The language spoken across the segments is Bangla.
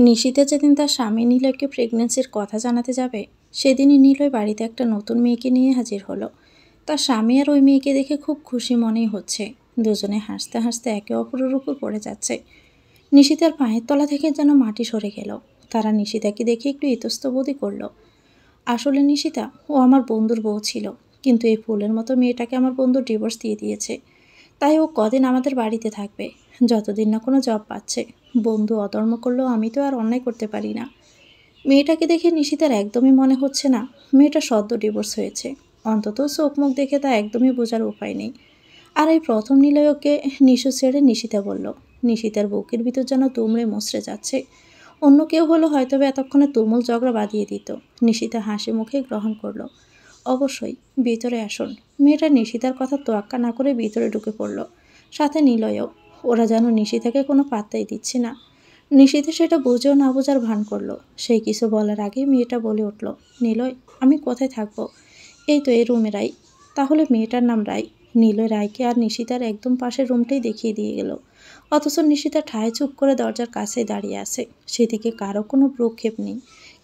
নিশিতা যেদিন তার স্বামী নিলয়কে প্রেগন্যান্সির কথা জানাতে যাবে, সেদিনই নিলয় বাড়িতে একটা নতুন মেয়েকে নিয়ে হাজির হলো। তার স্বামী আর ওই মেয়েকে দেখে খুব খুশি মনেই হচ্ছে। দুজনে হাসতে হাসতে একে অপরের উপর পড়ে যাচ্ছে। নিশিতার পায়ের তলা থেকে যেন মাটি সরে গেল। তারা নিশিতাকে দেখে একটু ইতস্তবোধই করলো। আসলে নিশিতা, ও আমার বন্ধুর বউ ছিল, কিন্তু এই ফুলের মতো মেয়েটাকে আমার বন্ধু ডিভোর্স দিয়ে দিয়েছে। তাই ও কদিন আমাদের বাড়িতে থাকবে, যতদিন না কোনো জব পাচ্ছে। বন্ধু অধর্ম করলেও আমি তো আর অন্যায় করতে পারি না। মেয়েটাকে দেখে নিশিতার একদমই মনে হচ্ছে না মেয়েটা সদ্য ডিভোর্স হয়েছে। অন্তত চোখ মুখ দেখে তা একদমই বোঝার উপায় নেই। আর এই প্রথম নিলয়কে নিশু ছেড়ে নিশিতা বলল। নিশিতার বুকের ভিতর যেন তুমড়ে মুচড়ে যাচ্ছে। অন্য কেউ হলো হয়তো এতক্ষণে তুমুল ঝগড়া বাঁধিয়ে দিত। নিশিতা হাসি মুখে গ্রহণ করলো। অবশ্যই, ভিতরে আসুন। মেয়েটা নিশিতার কথা তোয়াক্কা না করে ভিতরে ঢুকে পড়ল, সাথে নিলয়ও। ওরা যেন নিশিতাকে কোনো পাত্তাই দিচ্ছে না। নিশিতা সেটা বুঝেও না বোঝার ভান করলো। সেই কিছু বলার আগেই মেয়েটা বলে উঠল, নিলয়, আমি কোথায় থাকবো? এই তো এই রুমে রাই। তাহলে মেয়েটার নাম রাই। নিলয় রায়কে আর নিশিতার একদম পাশের রুমটাই দেখিয়ে দিয়ে গেল। অথচ নিশিতা ঠায় চুপ করে দরজার কাছেই দাঁড়িয়ে আছে। সেদিকে কারো কোনো ভ্রুক্ষেপ নেই।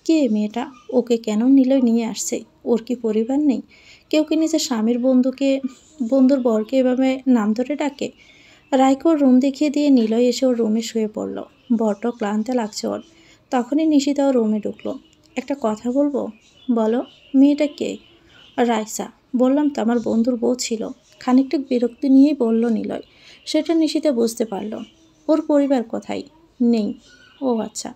কে মেয়েটা? ওকে কেন নিলয় নিয়ে আসছে? ওর কি পরিবার নেই? কেউ কি নিজের স্বামীর বন্ধুর বরকে এভাবে নাম ধরে ডাকে? রায়কে ওর রুম দেখিয়ে দিয়ে নিলয় এসে ওর রুমে শুয়ে পড়ল। বড্ড ক্লান্ত লাগছে ওর। তখনই নিশিতা ওর রুমে ঢুকলো। একটা কথা বলবো? বলো। মেয়েটা কে? রাইসা। বললাম তো আমার বন্ধুর বউ ছিল। খানিকটা বিরক্তি নিয়েই বলল নিলয়। সেটা নিশিতা বুঝতে পারল। ওর পরিবার কোথায়? নেই। ও আচ্ছা।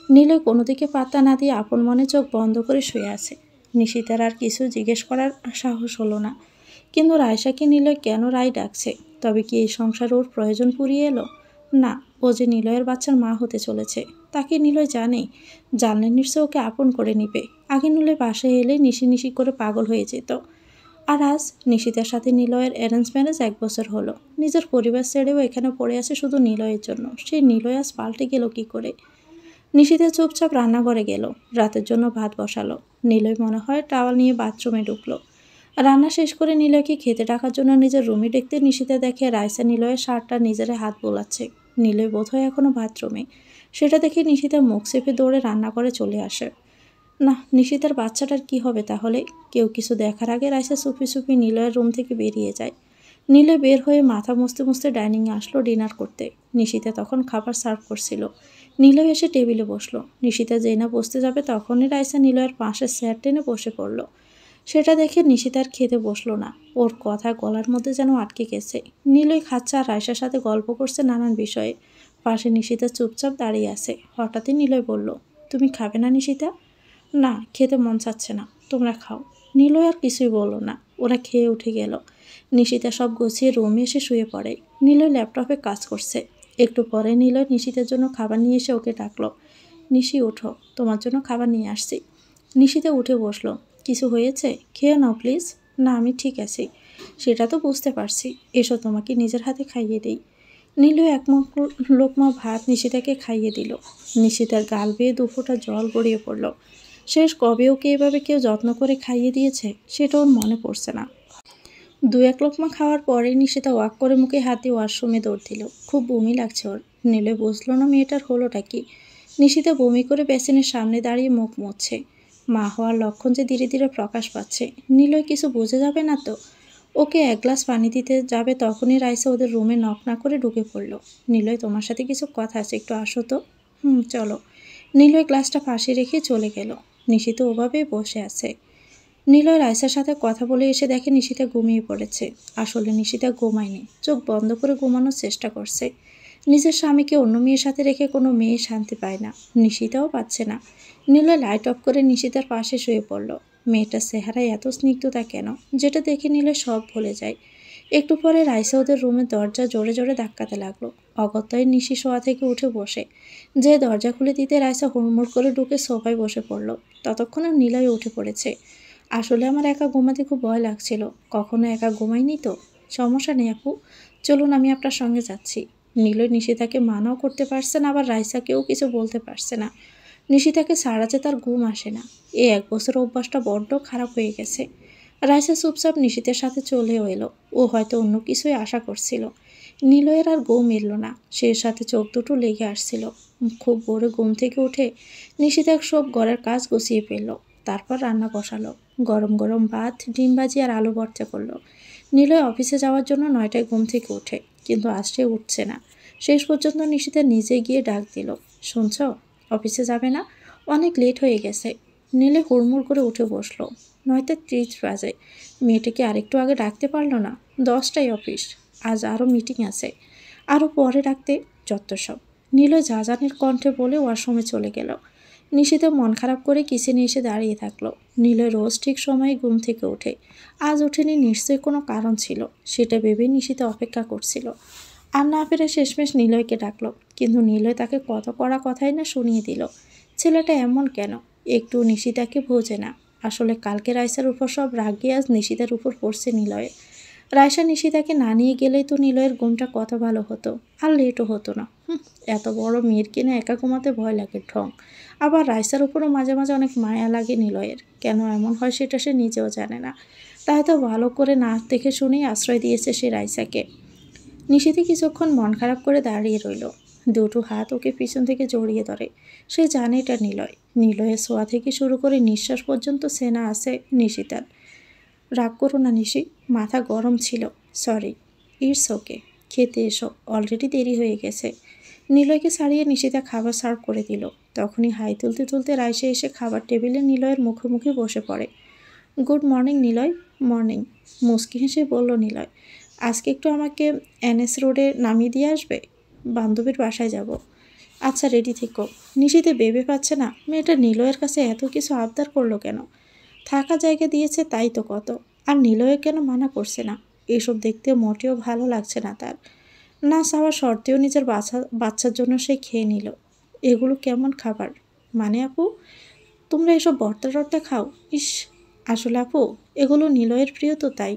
নিলয় কোনো দিকে পাত্তা না দিয়ে আপন মনে চোখ বন্ধ করে শুয়ে আছে। নিশিতার আর কিছু জিজ্ঞেস করার সাহস হলো না। কিন্তু রায়সাকে নিলয় কেন রায় ডাকছে? তবে কি এই সংসার ওর প্রয়োজন পুরিয়ে এলো? না, ও যে নিলয়ের বাচ্চার মা হতে চলেছে তাকে নিলয় জানে। জানলে নিশ্চয় ওকে আপন করে নিবে। আগে নিলয় পাশে এলে নিশি নিশি করে পাগল হয়ে যেত। আর আজ নিশিতার সাথে নিলয়ের অ্যারেঞ্জ ম্যারেজ 1 বছর হলো। নিজের পরিবার ছেড়েও এখানে পড়ে আছে শুধু নিলয়ের জন্য। সেই নিলয় আজ পাল্টে গেল কি করে? নিশিতা চুপচাপ রান্নাঘরে গেল। রাতের জন্য ভাত বসালো। নিলয় মনে হয় টাওয়াল নিয়ে বাথরুমে ঢুকলো। রান্না শেষ করে নিলয়কে খেতে ডাকার জন্য নিজের রুমে দেখতে নিশিতা দেখে রাইসা নিলয়ের শার্টটা নিজের হাত বোলাচ্ছে। নিলয় বোধহয় এখনো বাথরুমে। সেটা দেখে নিশিতা মুখ চেপে দৌড়ে রান্নাঘরে চলে আসে। না, নিশিতার বাচ্চাটার কি হবে তাহলে? কেউ কিছু দেখার আগে রাইসা চুপি চুপি নিলয়ের রুম থেকে বেরিয়ে যায়। নিলয় বের হয়ে মাথা মুছতে মুছতে ডাইনিংয়ে আসলো ডিনার করতে। নিশিতা তখন খাবার সার্ভ করছিল। নিলয় এসে টেবিলে বসলো। নিশিতা যেই না বসতে যাবে তখনই রাইসা নিলয়ের পাশে চেয়ার টেনে বসে পড়লো। সেটা দেখে নিশিতার খেতে বসলো না। ওর কথা গলার মধ্যে যেন আটকে গেছে। নিলয় খাচ্ছে আর রাইসার সাথে গল্প করছে নানান বিষয়ে। পাশে নিশিতা চুপচাপ দাঁড়িয়ে আছে। হঠাৎই নিলয় বলল, তুমি খাবে না নিশিতা? না, খেতে মন চাচ্ছে না। তোমরা খাও। নিলয় আর কিছুই বলল না। ওরা খেয়ে উঠে গেল। নিশিতা সব গুছিয়ে রুমে এসে শুয়ে পড়ে। নিলয় ল্যাপটপে কাজ করছে। একটু পরে নিলয় নিশিতার জন্য খাবার নিয়ে এসে ওকে ডাকলো। নিশি, ওঠো, তোমার জন্য খাবার নিয়ে আসছি। নিশিতা উঠে বসলো। কিছু হয়েছে? খেয়ে নাও প্লিজ। না, আমি ঠিক আছি। সেটা তো বুঝতে পারছি। এসো, তোমাকে নিজের হাতে খাইয়ে দেই। নীলু এক লোকমা ভাত নিশিতাকে খাইয়ে দিল। নিশিতার গাল বেয়ে দুফোঁটা জল গড়িয়ে পড়ল। শেষ কবে ওকে এভাবে কেউ যত্ন করে খাইয়ে দিয়েছে সেটা ওর মনে পড়ছে না। 2-1 লোকমা খাওয়ার পরেই নিশিতা ওয়াক করে মুখে হাত দিয়ে ওয়াশরুমে দৌড় দিল। খুব বমি লাগছে ওর। নীলু বুঝলো না মেয়েটার হলোটা কি। নিশিতা বমি করে বেসিনের সামনে দাঁড়িয়ে মুখ মুছছে। মা হওয়ার লক্ষণ যে ধীরে ধীরে প্রকাশ পাচ্ছে। নিলয় কিছু বুঝে যাবে না তো? ওকে 1 গ্লাস পানি দিতে যাবে তখনই রাইসা ওদের রুমে নক না করে ঢুকে পড়ল। নিলয়, তোমার সাথে কিছু কথা আছে, একটু আসো তো। চলো। নিলয় গ্লাসটা পাশে রেখে চলে গেল। নিশিতা ওভাবেই বসে আছে। নিলয় রাইসার সাথে কথা বলে এসে দেখে নিশিতা ঘুমিয়ে পড়েছে। আসলে নিশিতা ঘুমায়নি, চোখ বন্ধ করে ঘুমানোর চেষ্টা করছে। নিজের স্বামীকে অন্য মেয়ের সাথে রেখে কোনো মেয়ে শান্তি পায় না। নিশিতাও পাচ্ছে না। নিলয় লাইট অফ করে নিশিতার পাশে শুয়ে পড়ল। মেয়েটার চেহারায় এত স্নিগ্ধতা কেন, যেটা দেখে নিলয় সব ভুলে যায়। একটু পরে রাইসা ওদের রুমের দরজা জোরে জোরে ধাক্কাতে লাগলো। অগত্যায় নিশি শোয়া থেকে উঠে বসে। যে দরজা খুলে দিতে রাইসা হুড়মুড় করে ঢুকে সোফায় বসে পড়ল। ততক্ষণে নিলয় উঠে পড়েছে। আসলে আমার একা ঘুমাতে খুব ভয় লাগছিল। কখনো একা ঘুমাইনি তো। সমস্যা নেই আপু, চলুন, আমি আপনার সঙ্গে যাচ্ছি। নিলয় নিশিতাকে মানাও করতে পারছে না, আবার রাইসাকেও কিছু বলতে পারছে না। নিশিতাকে ছাড়াতে তার ঘুম আসে না। এই 1 বছর অভ্যাসটা বড্ড খারাপ হয়ে গেছে। রাইসা চুপচাপ নিশিতের সাথে চলেও এলো। ও হয়তো অন্য কিছুই আশা করছিল। নিলয়ের আর ঘুম এলো না, সে সাথে চোখ দুটো লেগে আসছিল। খুব ভোরে ঘুম থেকে উঠে নিশিতা সব ঘরের কাজ গুছিয়ে ফেলল। তারপর রান্না বসালো। গরম গরম ভাত, ডিম ভাজি আর আলু ভর্তা করলো। নিলয় অফিসে যাওয়ার জন্য 9টায় ঘুম থেকে ওঠে, কিন্তু আজ সে উঠছে না। শেষ পর্যন্ত নিশিতা নিজে গিয়ে ডাক দিল, শুনছ, অফিসে যাবে না? অনেক লেট হয়ে গেছে। নিলয় হুড়মুড় করে উঠে বসলো। 9টা 30 বাজে। মেয়েটাকে আরেকটু আগে ডাকতে পারলো না? 10টায় অফিস, আজ আরও মিটিং আছে। আরও পরে ডাকতে, যত সব। নিলয় জাজানের কণ্ঠে বলে ওয়াশরুমে চলে গেল। নিশিতা মন খারাপ করে কিচেনে এসে দাঁড়িয়ে থাকলো। নিলয় রোজ ঠিক সময়ে ঘুম থেকে ওঠে, আজ ওঠেনি, নিশ্চয়ই কোনো কারণ ছিল। সেটা ভেবে নিশিতা অপেক্ষা করছিল। আর না পেরে শেষমেশ নিলয়কে ডাকলো, কিন্তু নিলয় তাকে কত কড়া কথাই না শুনিয়ে দিল। ছেলেটা এমন কেন? একটু নিশিতাকে বোঝে না। আসলে কালকে রাইসার উপর সব রাগে আজ নিশিতার উপর পড়ছে নিলয়ের। রাইসা নিশিতাকে না নিয়ে গেলেই তো নিলয়ের ঘুমটা কত ভালো হতো, আর লেটও হতো না। এত বড় মেয়ের কিনা একা ঘুমাতে ভয় লাগে ঢং। আবার রাইসার উপরও মাঝে মাঝে অনেক মায়া লাগে নিলয়ের। কেন এমন হয় সেটা সে নিজেও জানে না। তাই তো ভালো করে না দেখে শুনেই আশ্রয় দিয়েছে সে রাইসাকে। নিশিতে কিছুক্ষণ মন খারাপ করে দাঁড়িয়ে রইল। দুটো হাত ওকে পিছন থেকে জড়িয়ে ধরে। সে জানে এটা নিলয়। নিলয়ের ছোঁয়া থেকে শুরু করে নিঃশ্বাস পর্যন্ত সেনা আছে নিশিতার। রাগ করো না নিশি, মাথা গরম ছিল, সরি। ইটস ওকে, খেতে এসো, অলরেডি দেরি হয়ে গেছে। নিলয়কে ছাড়িয়ে নিশিতা খাবার সার্ভ করে দিল। তখনই হাই তুলতে তুলতে রাইসে এসে খাবার টেবিলে নিলয়ের মুখোমুখি বসে পড়ে। Good morning Niloy. মর্নিং, মুচকি হেসে বলল নিলয়। আজকে একটু আমাকে এনএস রোডে নামিয়ে দিয়ে আসবে? বান্ধবীর বাসায় যাব। আচ্ছা, রেডি থেকো। নিশিতে ভেবে পাচ্ছে না মেয়েটা নিলয়ের কাছে এত কিছু আবদার করলো কেন। থাকা জায়গা দিয়েছে তাই তো কত, আর নিলয়ে কেন মানা করছে না? এসব দেখতে মোটেও ভালো লাগছে না তার। না চাওয়া সত্ত্বেও নিজের বাচ্চার জন্য সে খেয়ে নিল। এগুলো কেমন খাবার? মানে আপু, তোমরা এসব ভর্তা টর্তা খাও? ইস, আসলে আপু, এগুলো নিলয়ের প্রিয় তো তাই।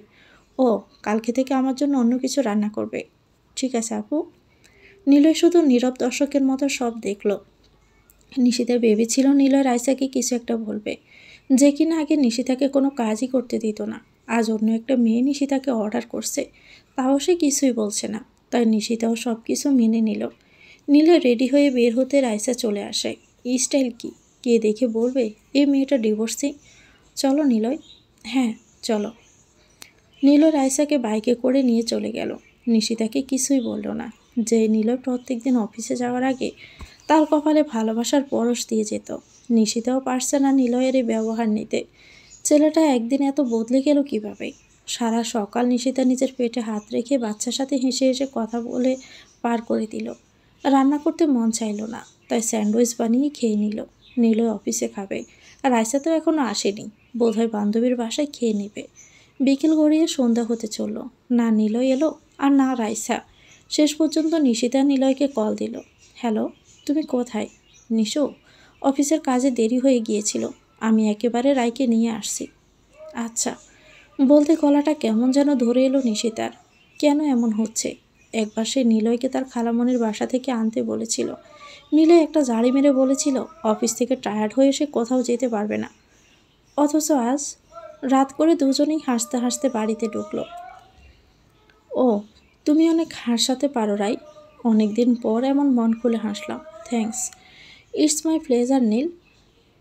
ও, কালকে থেকে আমার জন্য অন্য কিছু রান্না করবে। ঠিক আছে আপু। নিলয় শুধু নীরব দর্শকের মতো সব দেখল। নিশিতা ভেবেছিল নিলয় রাইসাকে কিছু একটা বলবে, যে কিনা আগে নিশিতাকে কোনো কাজই করতে দিত না। আজ অন্য একটা মেয়ে নিশিতাকে অর্ডার করছে, তাও সে কিছুই বলছে না। তাই নিশিতাও সব কিছু মেনে নিল। নিলয় রেডি হয়ে বের হতে রাইসা চলে আসে। এই স্টাইল কি? কে দেখে বলবে এই মেয়েটা ডিভোর্সি। চলো নিলয়। হ্যাঁ, চলো। নিলয় রাইসাকে বাইকে করে নিয়ে চলে গেল। নিশিতাকে কিছুই বলল না। যে নিলয় প্রত্যেক দিন অফিসে যাওয়ার আগে তার কপালে ভালোবাসার পরশ দিয়ে যেত। নিশিতাও পারছে না নিলয়ের এই ব্যবহার নিতে। ছেলেটা একদিন এত বদলে গেল কিভাবে? সারা সকাল নিশিতা নিজের পেটে হাত রেখে বাচ্চার সাথে হেসে হেসে কথা বলে পার করে দিল। রান্না করতে মন চাইল না, তাই স্যান্ডউইচ বানিয়ে খেয়ে নিল। নিলয় অফিসে খাবে, আর রাইসা তো এখনও আসেনি। বোধহয় বান্ধবীর বাসায় খেয়ে নেবে। বিকেল গড়িয়ে সন্ধ্যা হতে চলল, না নিলয় এলো আর না রাইসা। শেষ পর্যন্ত নিশিতা নিলয়কে কল দিল। হ্যালো, তুমি কোথায়? নিশু, অফিসের কাজে দেরি হয়ে গিয়েছিল, আমি একেবারে রাইকে নিয়ে আসছি। আচ্ছা। বলতে গলাটা কেমন যেন ধরে এলো নিশিতার। কেন এমন হচ্ছে? একবার সে নিলয়কে তার খালামণির বাসা থেকে আনতে বলেছিল। নিলয় একটা জাড়ি মেরে বলেছিল অফিস থেকে টায়ার্ড হয়ে সে কোথাও যেতে পারবে না। অথচ আজ রাত করে দুজনেই হাসতে হাসতে বাড়িতে ঢুকলো। ও, তুমি অনেক হাসাতে পারো রাই। অনেক দিন পর এমন মন খুলে হাসলাম। থ্যাঙ্কস। ইটস মাই প্লেজার নীল।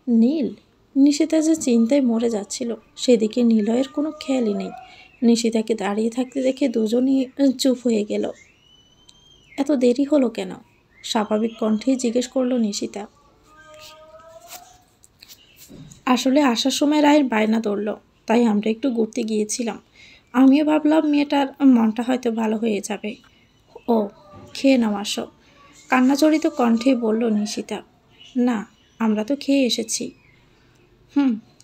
নীল? নিশিতা যে চিন্তায় মরে যাচ্ছিল, সেদিকে নিলয়ের কোনো খেয়ালই নেই। নিশিতাকে দাঁড়িয়ে থাকতে দেখে দুজনই চুপ হয়ে গেল। এত দেরি হলো কেন? স্বাভাবিক কণ্ঠেই জিজ্ঞেস করলো নিশিতা। আসলে আসার সময় রায়ের বায়না ধরল, তাই আমরা একটু ঘুরতে গিয়েছিলাম। আমিও ভাবলাম মেয়েটার মনটা হয়তো ভালো হয়ে যাবে। ও, খেয়ে নাও আসো। কান্নাজড়িত কণ্ঠে বলল নিশিতা। না, আমরা তো খেয়ে এসেছি।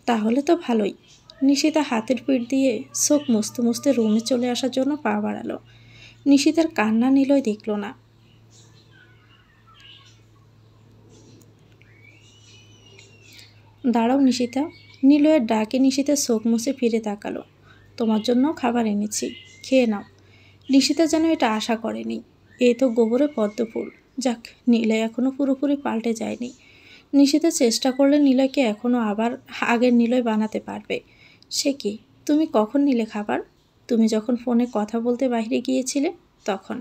তাহলে তো ভালোই। নিশিতা হাতের পিঠ দিয়ে চোখ মুছতে মুছতে রুমে চলে আসার জন্য পা বাড়ালো। নিশিতার কান্না নিলয় দেখল না। দাঁড়াও নিশিতা। নিলয়ের ডাকে নিশিতা চোখ মুছে ফিরে তাকালো। তোমার জন্য খাবার এনেছি, খেয়ে নাও। নিশিতা যেন এটা আশা করেনি। এই তো গোবরে পদ্ম ফুল। যাক, নিলয় এখনও পুরোপুরি পাল্টে যায়নি। নিশিতা চেষ্টা করলে নিলয়কে এখনও আবার আগের নিলয় বানাতে পারবে। সে কি, তুমি কখন নিলে খাবার? তুমি যখন ফোনে কথা বলতে বাইরে গিয়েছিলে তখন।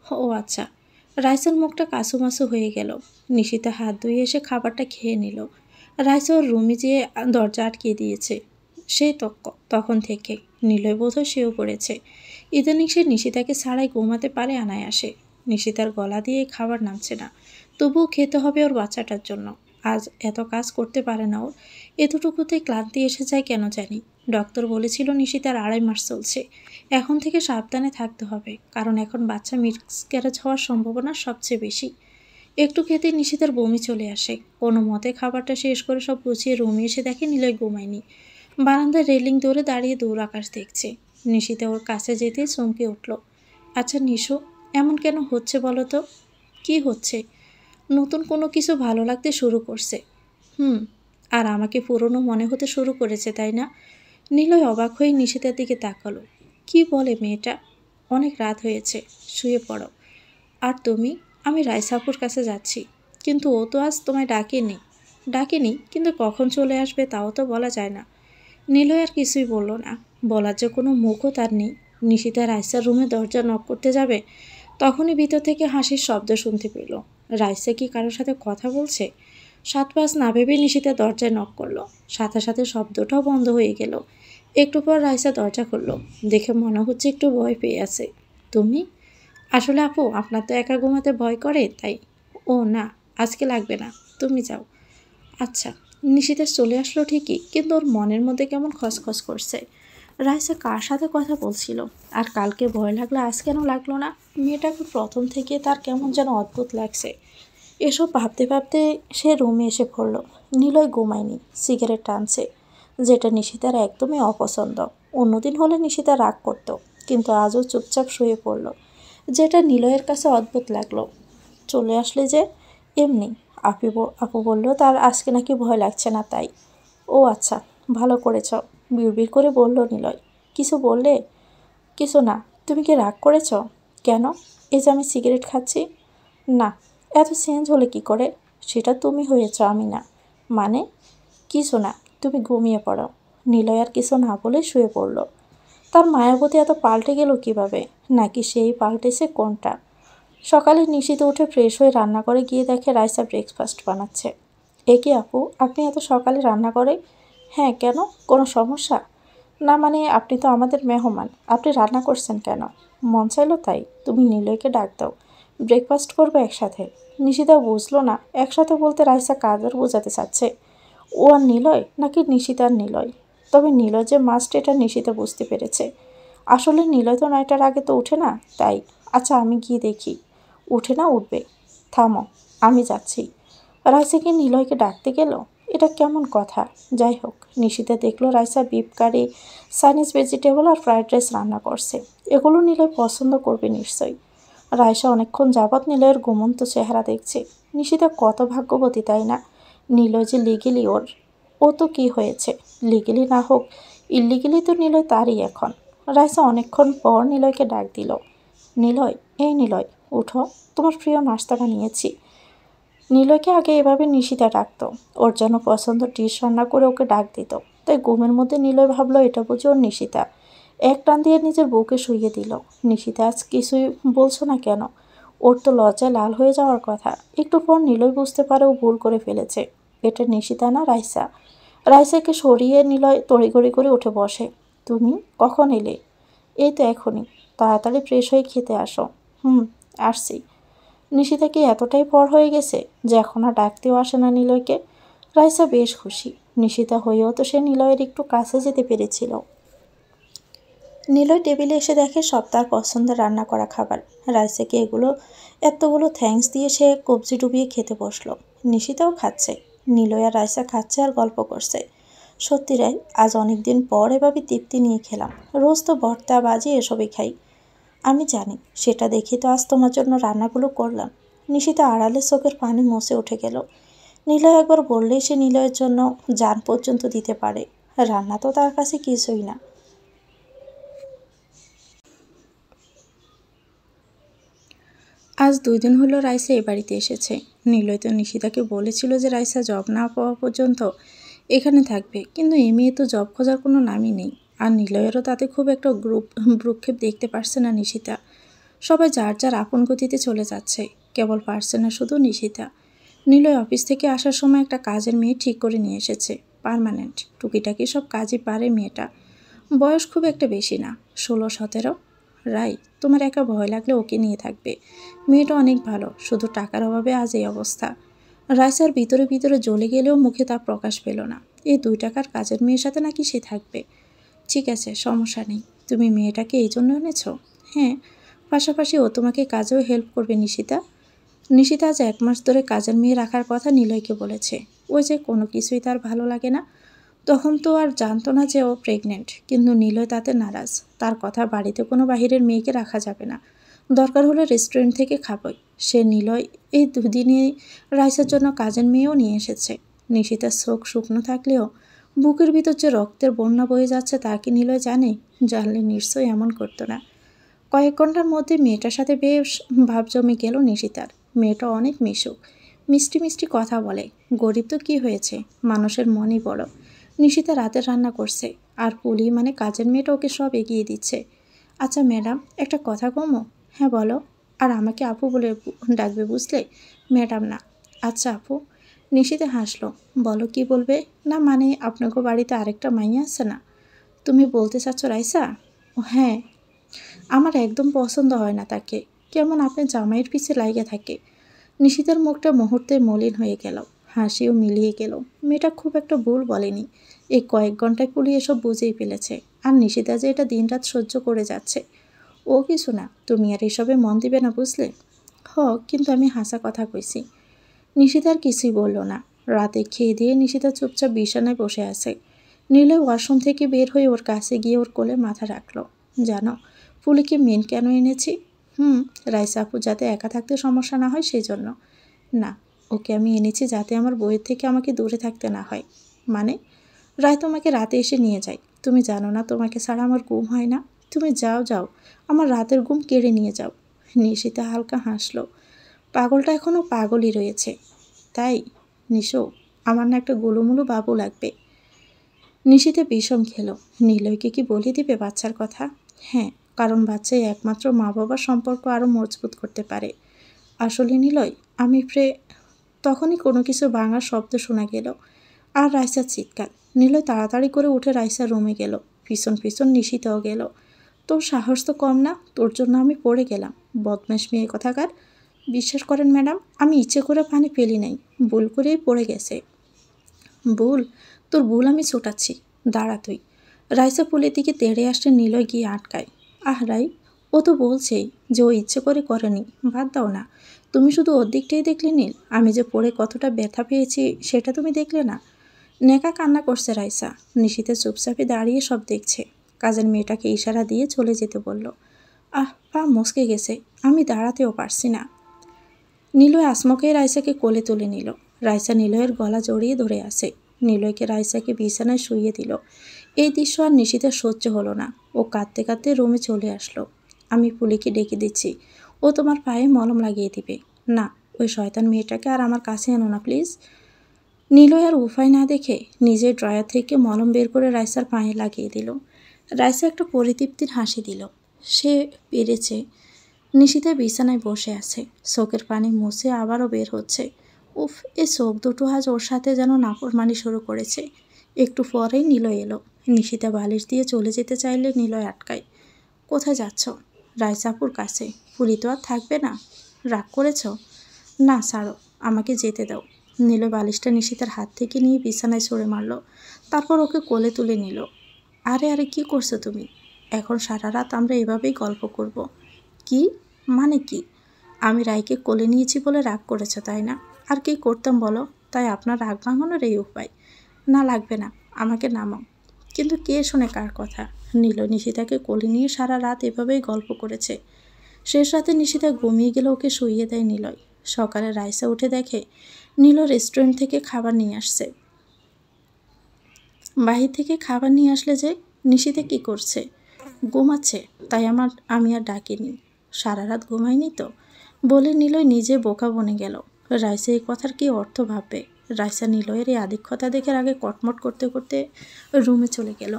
ও আচ্ছা। রাইসার মুখটা কাসুমাসু হয়ে গেল। নিশিতা হাত ধুয়ে এসে খাবারটা খেয়ে নিল। রাইসা ওর রুমে যেয়ে দরজা আটকে দিয়েছে। সেই তখন থেকে নিলয় বোধহয় সেও পড়েছে। ইদানিং সে নিশিতাকে ছাড়াই ঘুমাতে পারে অনায়াসে। নিশিতার গলা দিয়ে খাবার নামছে না, তবুও খেতে হবে ওর বাচ্চাটার জন্য। আজ এত কাজ করতে পারে না ও। এতটুকুতে ক্লান্তি এসে যায় কেন জানি। ডক্টর বলেছিল নিশিতার 2.5 মাস চলছে। এখন থেকে সাবধানে থাকতে হবে, কারণ এখন বাচ্চা মিসক্যারেজ হওয়ার সম্ভাবনা সবচেয়ে বেশি। একটু খেতে নিশিতার বমি চলে আসে। কোনো মতে খাবারটা শেষ করে সব গুছিয়ে রুমে এসে দেখে নিলয় ঘুমায়নি। বারান্দায় রেলিং ধরে দাঁড়িয়ে দূর আকাশ দেখছে। নিশিতা ওর কাছে যেতেই চমকে উঠল। আচ্ছা নিশু, এমন কেন হচ্ছে বলো তো? কি হচ্ছে? নতুন কোনো কিছু ভালো লাগতে শুরু করছে। আর আমাকে পুরনো মনে হতে শুরু করেছে, তাই না? নিলয় অবাক হয়ে নিশিতার দিকে তাকালো। কি বলে মেয়েটা? অনেক রাত হয়েছে, শুয়ে পড়ো। আর তুমি? আমি রাইসাপুর কাছে যাচ্ছি। কিন্তু ও তো আজ তোমায় ডাকেনি, কিন্তু কখন চলে আসবে তাও তো বলা যায় না। নিলয় আর কিছুই বলল না। বলার যে কোনো মুখও তার নেই। নিশিতা রাইসার রুমে দরজা নক করতে যাবে, তখনই ভিতর থেকে হাসির শব্দ শুনতে পেল। রাইসা কি কারোর সাথে কথা বলছে? 7-5 না ভেবে নিশিতা দরজায় নক করলো। সাথে সাথে শব্দটাও বন্ধ হয়ে গেল। একটু পর রাইসা দরজা খুলল। দেখে মনে হচ্ছে একটু ভয় পেয়ে আছে। তুমি? আসলে আপু, আপনার তো একা ঘুমাতে ভয় করে, তাই। ও না, আজকে লাগবে না, তুমি যাও। আচ্ছা। নিশিতা চলে আসলো ঠিকই, কিন্তু ওর মনের মধ্যে কেমন খসখস করছে। রাইসা কার সাথে কথা বলছিল? আর কালকে ভয় লাগলো, আজ কেন লাগলো না? মেয়েটাকে প্রথম থেকে তার কেমন যেন অদ্ভুত লাগছে। এসব ভাবতে ভাবতে সে রুমে এসে পড়ল। নিলয় ঘুমায়নি, সিগারেট টানছে, যেটা নিশিতার একদমই অপছন্দ। অন্যদিন হলে নিশিতা রাগ করত, কিন্তু আজও চুপচাপ শুয়ে পড়ল, যেটা নিলয়ের কাছে অদ্ভুত লাগলো। চলে আসলে যে? এমনি। আপু বলল তার আজকে নাকি ভয় লাগছে না, তাই। ও আচ্ছা, ভালো করেছ, বিড়বিড় করে বলল নিলয়। কিছু বললে? কিছু না। তুমি কি রাগ করেছ? কেন? এই যে আমি সিগারেট খাচ্ছি। না। এত চেঞ্জ হলে কি করে? সেটা তুমি হয়েছ, আমি না। মানে? কিছু না, তুমি ঘুমিয়ে পড়ো। নিলয় আর কিছু না বলে শুয়ে পড়ল। তার মায়াবতী এত পাল্টে গেল কিভাবে? নাকি সেই পাল্টেছে কোনটা? সকালে নিশিতে উঠে ফ্রেশ হয়ে রান্নাঘরে গিয়ে দেখে রাইসা ব্রেকফাস্ট বানাচ্ছে। এ কি আপু, আপনি এত সকালে রান্না করে? হ্যাঁ, কেন? কোনো সমস্যা? না মানে, আপনি তো আমাদের মেহমান, আপনি রান্না করছেন কেন? মন চাইলো তাই। তুমি নিলয়কে ডাক দাও, ব্রেকফাস্ট করবে একসাথে। নিশিতা বুঝলো না একসাথে বলতে রাইসা কাদের বোঝাতে চাচ্ছে। ও আর নিলয়, নাকি নিশিতা আর নিলয়? তবে নিলয় যে মাস্ট এটা নিশিতা বুঝতে পেরেছে। আসলে নিলয় তো 9টার আগে তো উঠে না, তাই। আচ্ছা, আমি গিয়ে দেখি। উঠে না উঠবে। থামো, আমি যাচ্ছি। রাইসা কি নিলয়কে ডাকতে গেল? এটা কেমন কথা? যাই হোক, নিশিতা দেখলো Raisa beef curry, Chinese vegetable আর ফ্রাইড রাইস রান্না করছে। এগুলো নিলয় পছন্দ করবে নিশ্চয়ই। রাইসা অনেকক্ষণ যাবৎ নিলয়ের ঘুমন্ত চেহারা দেখছে। নিশিতা কত ভাগ্যবতী, তাই না? নিলয় যে লিগেলি ওর। ও তো কি হয়েছে, লিগেলি না হোক, ইলিগেলি তো নিলয় তারই এখন। রাইসা অনেকক্ষণ পর নিলয়কে ডাক দিল। নিলয়, এই নিলয়, উঠো, তোমার প্রিয় নাস্তা বানিয়েছি। নিলয়কে আগে এভাবে নিশিতা ডাকতো। ওর যেন পছন্দ ডিশ রান্না করে ওকে ডাক দিত। তাই ঘুমের মধ্যে নিলয় ভাবলো এটা বুঝি ওর নিশিতা। এক টান দিয়ে নিজের বুকে শুইয়ে দিল। নিশিতা আজ কিছুই বলছো না কেন? ওর তো লজ্জায় লাল হয়ে যাওয়ার কথা। একটু পর নিলয় বুঝতে পারে ও ভুল করে ফেলেছে। এটা নিশিতা না, রাইসা। রাইসাকে সরিয়ে নিলয় তড়িঘড়ি করে উঠে বসে। তুমি কখন এলে? এই তো এখনই। তাড়াতাড়ি ফ্রেশ হয়ে খেতে আসো। আসছি। নিশিতা কি এতটাই পর হয়ে গেছে যে এখন আর ডাকতেও আসে না নিলয়কে? রাইসা বেশ খুশি। নিশিতা হয়েও তো সে নিলয়ের একটু কাছে যেতে পেরেছিল। নিলয় টেবিলে এসে দেখে সব তার পছন্দের রান্না করা খাবার। রাইসাকে এতগুলো থ্যাঙ্কস দিয়ে সে কবজি ডুবিয়ে খেতে বসলো। নিশিতাও খাচ্ছে। নিলয় আর রাইসা খাচ্ছে আর গল্প করছে। সত্যি রাই, আজ অনেক দিন পর এভাবে তৃপ্তি নিয়ে খেলাম। রোজ তো ভর্তা বাজি এসবই খাই। আমি জানি, সেটা দেখি তো আজ তোমার জন্য রান্নাগুলো করলাম। নিশিতা আড়ালে চোখের পানি মুছে উঠে গেল। নিলয় একবার বললেই সে নিলয়ের জন্য জান পর্যন্ত দিতে পারে। রান্না তো তার কাছে কিছুই না। আজ 2 দিন হলো রাইসা এ বাড়িতে এসেছে। নিলয় তো নিশিতাকে বলেছিল যে রাইসা জব না পাওয়া পর্যন্ত এখানে থাকবে, কিন্তু এ মেয়ে তো জব খোঁজার কোনো নামই নেই। আর নিলয়েরও তাতে খুব একটা ভ্রুক্ষেপ দেখতে পারছে না নিশিতা। সবাই যার যার আপন গতিতে চলে যাচ্ছে, কেবল পারছে না শুধু নিশিতা। নিলয় অফিস থেকে আসার সময় একটা কাজের মেয়ে ঠিক করে নিয়ে এসেছে, পার্মানেন্ট। টুকিটাকি সব কাজই পারে মেয়েটা। বয়স খুব একটা বেশি না, 16-17। রাই, তোমার একা ভয় লাগলে ওকে নিয়ে থাকবে। মেয়েটা অনেক ভালো, শুধু টাকার অভাবে আজ এই অবস্থা। রাইসার ভিতরে ভিতরে জ্বলে গেলেও মুখে তা প্রকাশ পেল না। এই 2 টাকার কাজের মেয়ের সাথে নাকি সে থাকবে। ঠিক আছে, সমস্যা নেই। তুমি মেয়েটাকে এই জন্য এনেছ? হ্যাঁ, পাশাপাশি ও তোমাকে কাজেও হেল্প করবে নিশিতা। নিশিতা আজ 1 মাস ধরে কাজের মেয়ে রাখার কথা নিলয়কে বলেছে। ওই যে কোনো কিছুই তার ভালো লাগে না। তখন তো আর জানতো না যে ও প্রেগনেন্ট, কিন্তু নিলয় তাতে নারাজ। তার কথা, বাড়িতে কোনো বাহিরের মেয়েকে রাখা যাবে না, দরকার হলে রেস্টুরেন্ট থেকে খাবই। সে নিলয় এই দুদিনে রাইসার জন্য কাজের মেয়েও নিয়ে এসেছে। নিশিতার চোখ শুকনো থাকলেও বুকের ভিতর যে রক্তের বন্যা বয়ে যাচ্ছে তা কি নিলয় জানে? জানলে নিশ্চয়ই এমন করতো না। কয়েক ঘন্টার মধ্যে মেয়েটার সাথে বেশ ভাব জমে গেল নিশিতার। মেয়েটা অনেক মিশুক, মিষ্টি মিষ্টি কথা বলে। গরিব তো কি হয়েছে, মানুষের মনই বড়। নিশিতা রাতের রান্না করছে, আর পুলি মানে কাজের মেয়েটা ওকে সব এগিয়ে দিচ্ছে। আচ্ছা ম্যাডাম, একটা কথা কমো? হ্যাঁ বলো। আর আমাকে আপু বলে ডাকবে, বুঝলে? ম্যাডাম না। আচ্ছা আপু। নিশিতা হাসলো। বলো কি বলবে? না মানে আপনাকে বাড়িতে আরেকটা মাইয়া আছে না? তুমি বলতে চাচ্ছ রাইসা? ও হ্যাঁ, আমার একদম পছন্দ হয় না তাকে। কেমন আপনার জামাইয়ের পিছে লাইগা থাকে। নিশিতার মুখটা মুহূর্তে মলিন হয়ে গেল, হাসিও মিলিয়ে গেল। মেয়েটা খুব একটা ভুল বলেনি। এই কয়েক ঘন্টায় পুলি এসব বুঝেই ফেলেছে। আর নিশিতা যে এটা দিনরাত সহ্য করে যাচ্ছে। ও কিছু না, তুমি আর এসবে মন দিবে না, বুঝলে? হ, কিন্তু আমি হাসা কথা কইছি। নিশিতার কিছুই বলল না। রাতে খেয়ে দিয়ে নিশিতা চুপচাপ বিছানায় বসে আছে। নিলয় ওয়াশরুম থেকে বের হয়ে ওর কাছে গিয়ে ওর কোলে মাথা রাখলো। জানো পুলিকে মেন কেন এনেছি? রাইসা আপু যাতে একা থাকতে সমস্যা না হয় সেই জন্য। না, ওকে আমি এনেছি যাতে আমার বইয়ের থেকে আমাকে দূরে থাকতে না হয়। মানে? রায় তোমাকে রাতে এসে নিয়ে যায়। তুমি জানো না তোমাকে ছাড়া আমার ঘুম হয় না? তুমি যাও যাও, আমার রাতের ঘুম কেড়ে নিয়ে যাও। নিশিতা হালকা হাসলো। পাগলটা এখনও পাগলই রয়েছে। তাই নিশো, আমার না একটা গোলুমুলু বাবু লাগবে। নিশিতে বিষম খেলো। নিলয়কে কি বলে দিবে বাচ্চার কথা? হ্যাঁ, কারণ বাচ্চাই একমাত্র মা বাবার সম্পর্ক আরও মজবুত করতে পারে। আসলে নিলয়, আমি তখনই কোনো কিছু ভাঙার শব্দ শোনা গেল, আর রাইসার চিৎকার। নিলয় তাড়াতাড়ি করে উঠে রাইসার রুমে গেল। পিছন পিছন নিশিতাও গেল। তোর সাহস তো কম না, তোর জন্য আমি পড়ে গেলাম। বদমাস মেয়ে কথাকার। বিশ্বাস করেন ম্যাডাম, আমি ইচ্ছে করে পানি ফেলি নাই, ভুল করেই পড়ে গেছে। ভুল? তোর ভুল আমি ছোটাচ্ছি, দাঁড়া তুই। রাইসা পুলের দিকে তেড়ে আসলে নিলয় গিয়ে আটকায়। আহ রাই, ও তো বলছেই যে ও ইচ্ছে করে করেনি। বাদ দাও না, তুমি শুধু ওর দিকটাই দেখলে নীল। আমি যে পড়ে কতটা ব্যথা পেয়েছি সেটা তুমি দেখলে না? নেকা কান্না করছে রাইসা। নিশিতে চুপচাপে দাঁড়িয়ে সব দেখছে। কাজের মেয়েটাকে ইশারা দিয়ে চলে যেতে বলল। পা মস্কে গেছে, আমি দাঁড়াতেও পারছি না। নিলয় আসমকেই রাইসাকে কোলে তুলে নিল। রাইসা নিলয়ের গলা জড়িয়ে ধরে আসে। নিলয়কে রাইসাকে বিছানায় শুইয়ে দিল। এই দৃশ্য আর নিশিতার সহ্য হলো না। ও কাঁদতে কাঁদতে রুমে চলে আসলো। আমি পুলিকে ডেকে দিচ্ছি, ও তোমার পায়ে মলম লাগিয়ে দিবে। না, ওই শয়তান মেয়েটাকে আর আমার কাছে এনো না প্লিজ। নিলয় আর উপায় না দেখে নিজের ড্রয়ার থেকে মলম বের করে রাইসার পায়ে লাগিয়ে দিল। রাইসা একটা পরিতৃপ্তির হাসি দিল। সে পেরেছে। নিশিতা বিছানায় বসে আছে, চোখের পানি মুছে আবারও বের হচ্ছে। উফ, এই চোখ দুটো আজ ওর সাথে যেন নাফরমানি শুরু করেছে। একটু পরেই নিলয় এলো। নিশিতা বালিশ দিয়ে চলে যেতে চাইলে নিলয় আটকায়। কোথায় যাচ্ছ? রাইসাপুর কাছে। পুলি তো আর থাকবে না। রাগ করেছ? না ছাড়ো, আমাকে যেতে দাও। নিলয় বালিশটা নিশিতার হাত থেকে নিয়ে বিছানায় ছড়ে মারল। তারপর ওকে কোলে তুলে নিল। আরে আরে, কি করছো তুমি? এখন সারা রাত আমরা এভাবেই গল্প করব। কি মানে কি? আমি রায়কে কোলে নিয়েছি বলে রাগ করেছ তাই না? আর কি করতাম বলো? তাই আপনার রাগ ভাঙানোর এই উপায়? না লাগবে না, আমাকে নামাও। কিন্তু কে শোনে কার কথা? নীল নিশিতাকে কোলে নিয়ে সারা রাত এভাবেই গল্প করেছে। শেষ রাতে নিশিতা ঘুমিয়ে গেলে ওকে শুইয়ে দেয় নিলয়। সকালে রাইসা উঠে দেখে নীল রেস্টুরেন্ট থেকে খাবার নিয়ে আসছে। বাহির থেকে খাবার নিয়ে আসলে যে নিশিতা কি করছে? ঘুমাচ্ছে, তাই আমি আর ডাকিনি। সারা রাত ঘুমায়নি তো বলে নিলয় নিজে বোকা বনে গেল। রাইসা এই কথার কি অর্থ ভাববে? রাইসা নিলয়ের এই আধিক্যতা দেখে আগে কটমট করতে করতে রুমে চলে গেল।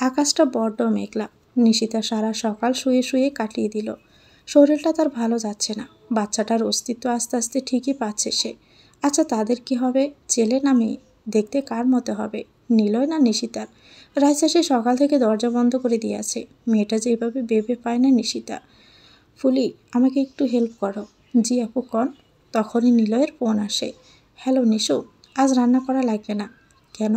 আকাশটা বড্ড মেঘলা। নিশিতা সারা সকাল শুয়ে শুয়ে কাটিয়ে দিল। শরীরটা তার ভালো যাচ্ছে না। বাচ্চাটার অস্তিত্ব আস্তে আস্তে ঠিকই পাচ্ছে সে। আচ্ছা, তাদের কি হবে? ছেলে না মেয়ে? দেখতে কার মতো হবে? নিলয় না নিশিতার? রাইসা সে সকাল থেকে দরজা বন্ধ করে দিয়ে আছে। মেয়েটা যেভাবে ভেবে পায় না নিশিতা। ফুলি, আমাকে একটু হেল্প করো। জি আপু, কন। তখনই নিলয়ের ফোন আসে। হ্যালো নিশু, আজ রান্না করা লাগবে না। কেন?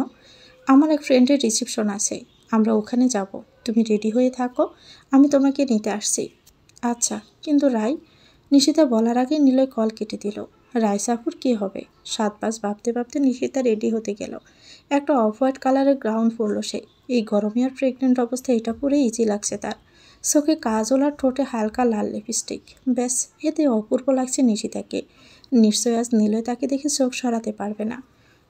আমার এক ফ্রেন্ডের রিসেপশন আছে, আমরা ওখানে যাব। তুমি রেডি হয়ে থাকো, আমি তোমাকে নিতে আসছি। আচ্ছা, কিন্তু রাই? নিশিতা বলার আগে নিলয় কল কেটে দিল। রাইসাপুর কী হবে? 7-5 ভাবতে ভাবতে নিশিতা রেডি হতে গেল। একটা অফ হোয়াইট কালারের গ্রাউন্ড পরল সে। এই গরমে আর প্রেগনেন্ট অবস্থায় এটা পরে ইজি লাগছে তার। চোখে কাজল আর ঠোঁটে হালকা লাল লিপস্টিক। ব্যাস, এতে অপূর্ব লাগছে নিশিতাকে। নিশ্চয় আজ নিলয় তাকে দেখে চোখ সরাতে পারবে না।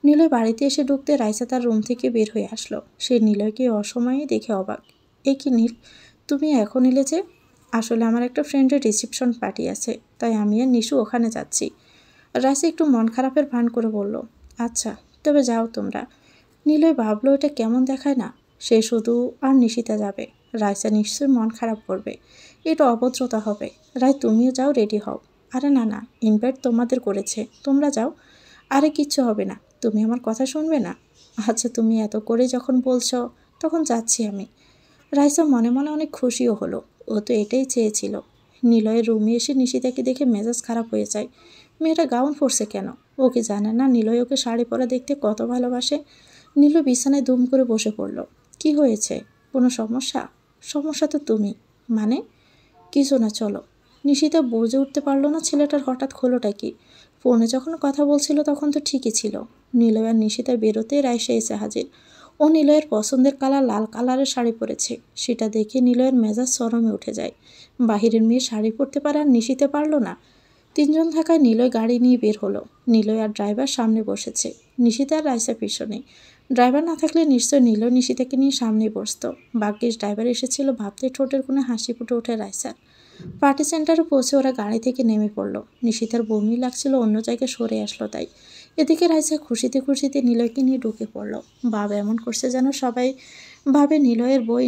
নিলয় বাড়িতে এসে ঢুকতে রাইসা তার রুম থেকে বের হয়ে আসলো। সে নিলয়কে অসময়ে দেখে অবাক। এ কি নীল, তুমি এখন এলে যে? আসলে আমার একটা ফ্রেন্ডের রিসেপশন পার্টি আছে, তাই আমি আর নিশু ওখানে যাচ্ছি। রাইসা একটু মন খারাপের ভান করে বলল, আচ্ছা, তবে যাও তোমরা। নিলয় ভাবলো এটা কেমন দেখায় না, সে শুধু আর নিশিতা যাবে। রাইসা নিশ্চয়ই মন খারাপ করবে, এটা অভদ্রতা হবে। রাই, তুমিও যাও, রেডি হও। আরে না না, ইনভাইট তোমাদের করেছে, তোমরা যাও। আরে কিচ্ছু হবে না, তুমি আমার কথা শুনবে না? আচ্ছা, তুমি এত করে যখন বলছো, তখন যাচ্ছি আমি। রাইসা মনে মনে অনেক খুশিও হলো। ও তো এটাই চেয়েছিল। নিলয়ের রুমে এসে নিশিতাকে দেখে মেজাজ খারাপ হয়ে যায়। মেয়েটা গাউন পরছে কেন? ও কি জানে না নিলয় ওকে শাড়ি পরা দেখতে কত ভালোবাসে? নিলয় বিছানায় দুম করে বসে পড়ল। কি হয়েছে? কোনো সমস্যা? সমস্যা তো তুমি। মানে? কিছু না, চলো। নিশিতা বুঝে উঠতে পারলো না ছেলেটার হঠাৎ হলোটা কি। ফোনে যখন কথা বলছিল তখন তো ঠিকই ছিল। নিলয় আর নিশিতা বেরোতে রাইসা এসে হাজির। ও নিলয়ের পছন্দের কালার লাল কালারের শাড়ি পরেছে। সেটা দেখে নিলয়ের মেজাজ চরমে উঠে যায়। বাহিরের মেয়ে শাড়ি পরতে পারে আর নিশিতে পারল না। তিনজন থাকায় নিলয় গাড়ি নিয়ে বের হলো। নিলয় আর ড্রাইভার সামনে বসেছে, নিশিতা আর রাইসা পিছনে। ড্রাইভার না থাকলে নিশ্চয় নিলয় নিশিতাকে নিয়ে সামনেই বসত। ভাগ্যিস ড্রাইভার এসেছিল ভাবতে ঠোঁটের কোণে হাসি ফুটে ওঠে রাইসার। পার্টি সেন্টারে পৌঁছে ওরা গাড়ি থেকে নেমে পড়ল। নিশিতার বমি লাগছিল, অন্য জায়গায় সরে আসলো তাই। এদিকে রাইসা খুশিতে খুশিতে নিলয়কে নিয়ে ঢুকে পড়ল। বাবা এমন করছে যেন সবাই ভাবে নিলয়ের বই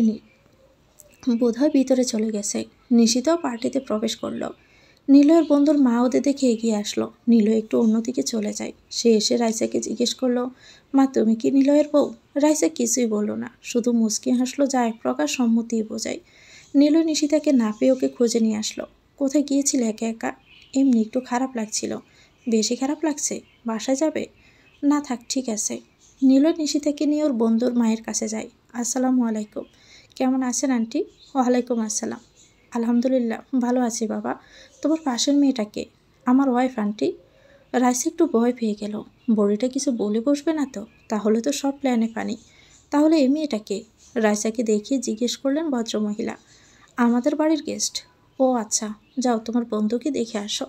বোধহয় ভিতরে চলে গেছে। নিশিতাও পার্টিতে প্রবেশ করলো। নিলয়ের বন্ধুর মা ওদের দেখে এগিয়ে আসলো। নিলয় একটু অন্যদিকে চলে যায়। সে এসে রাইসাকে জিজ্ঞেস করলো, মা তুমি কি নিলয়ের বউ? রাইসা কিছুই বলল না, শুধু মুচকি হাসলো, যা এক প্রকার সম্মতিই বোঝায়। নিলয় নিশিতাকে না পেয়ে ওকে খুঁজে নিয়ে আসলো। কোথায় গিয়েছিলে একা একা? এমনি একটু খারাপ লাগছিল। বেশি খারাপ লাগছে? বাসায় যাবে? না থাক, ঠিক আছে। নিলয় নিশিতাকে নিয়ে ওর বন্ধুর মায়ের কাছে যায়। আসসালামু আলাইকুম। কেমন আছেন আন্টি? ওয়ালাইকুম আসসালাম। আলহামদুলিল্লাহ ভালো আছি বাবা। তোমার পাশের মেয়েটাকে? আমার ওয়াইফ আন্টি। রাইসা একটু ভয় পেয়ে গেল। বড়িটা কিছু বলে বসবে না তো? তাহলে তো সব প্ল্যানে পানি। তাহলে এই মেয়েটাকে? রাইসাকে দেখিয়ে জিজ্ঞেস করলেন ভদ্রমহিলা। আমাদের বাড়ির গেস্ট। ও আচ্ছা, যাও তোমার বন্ধুকে দেখে আসো।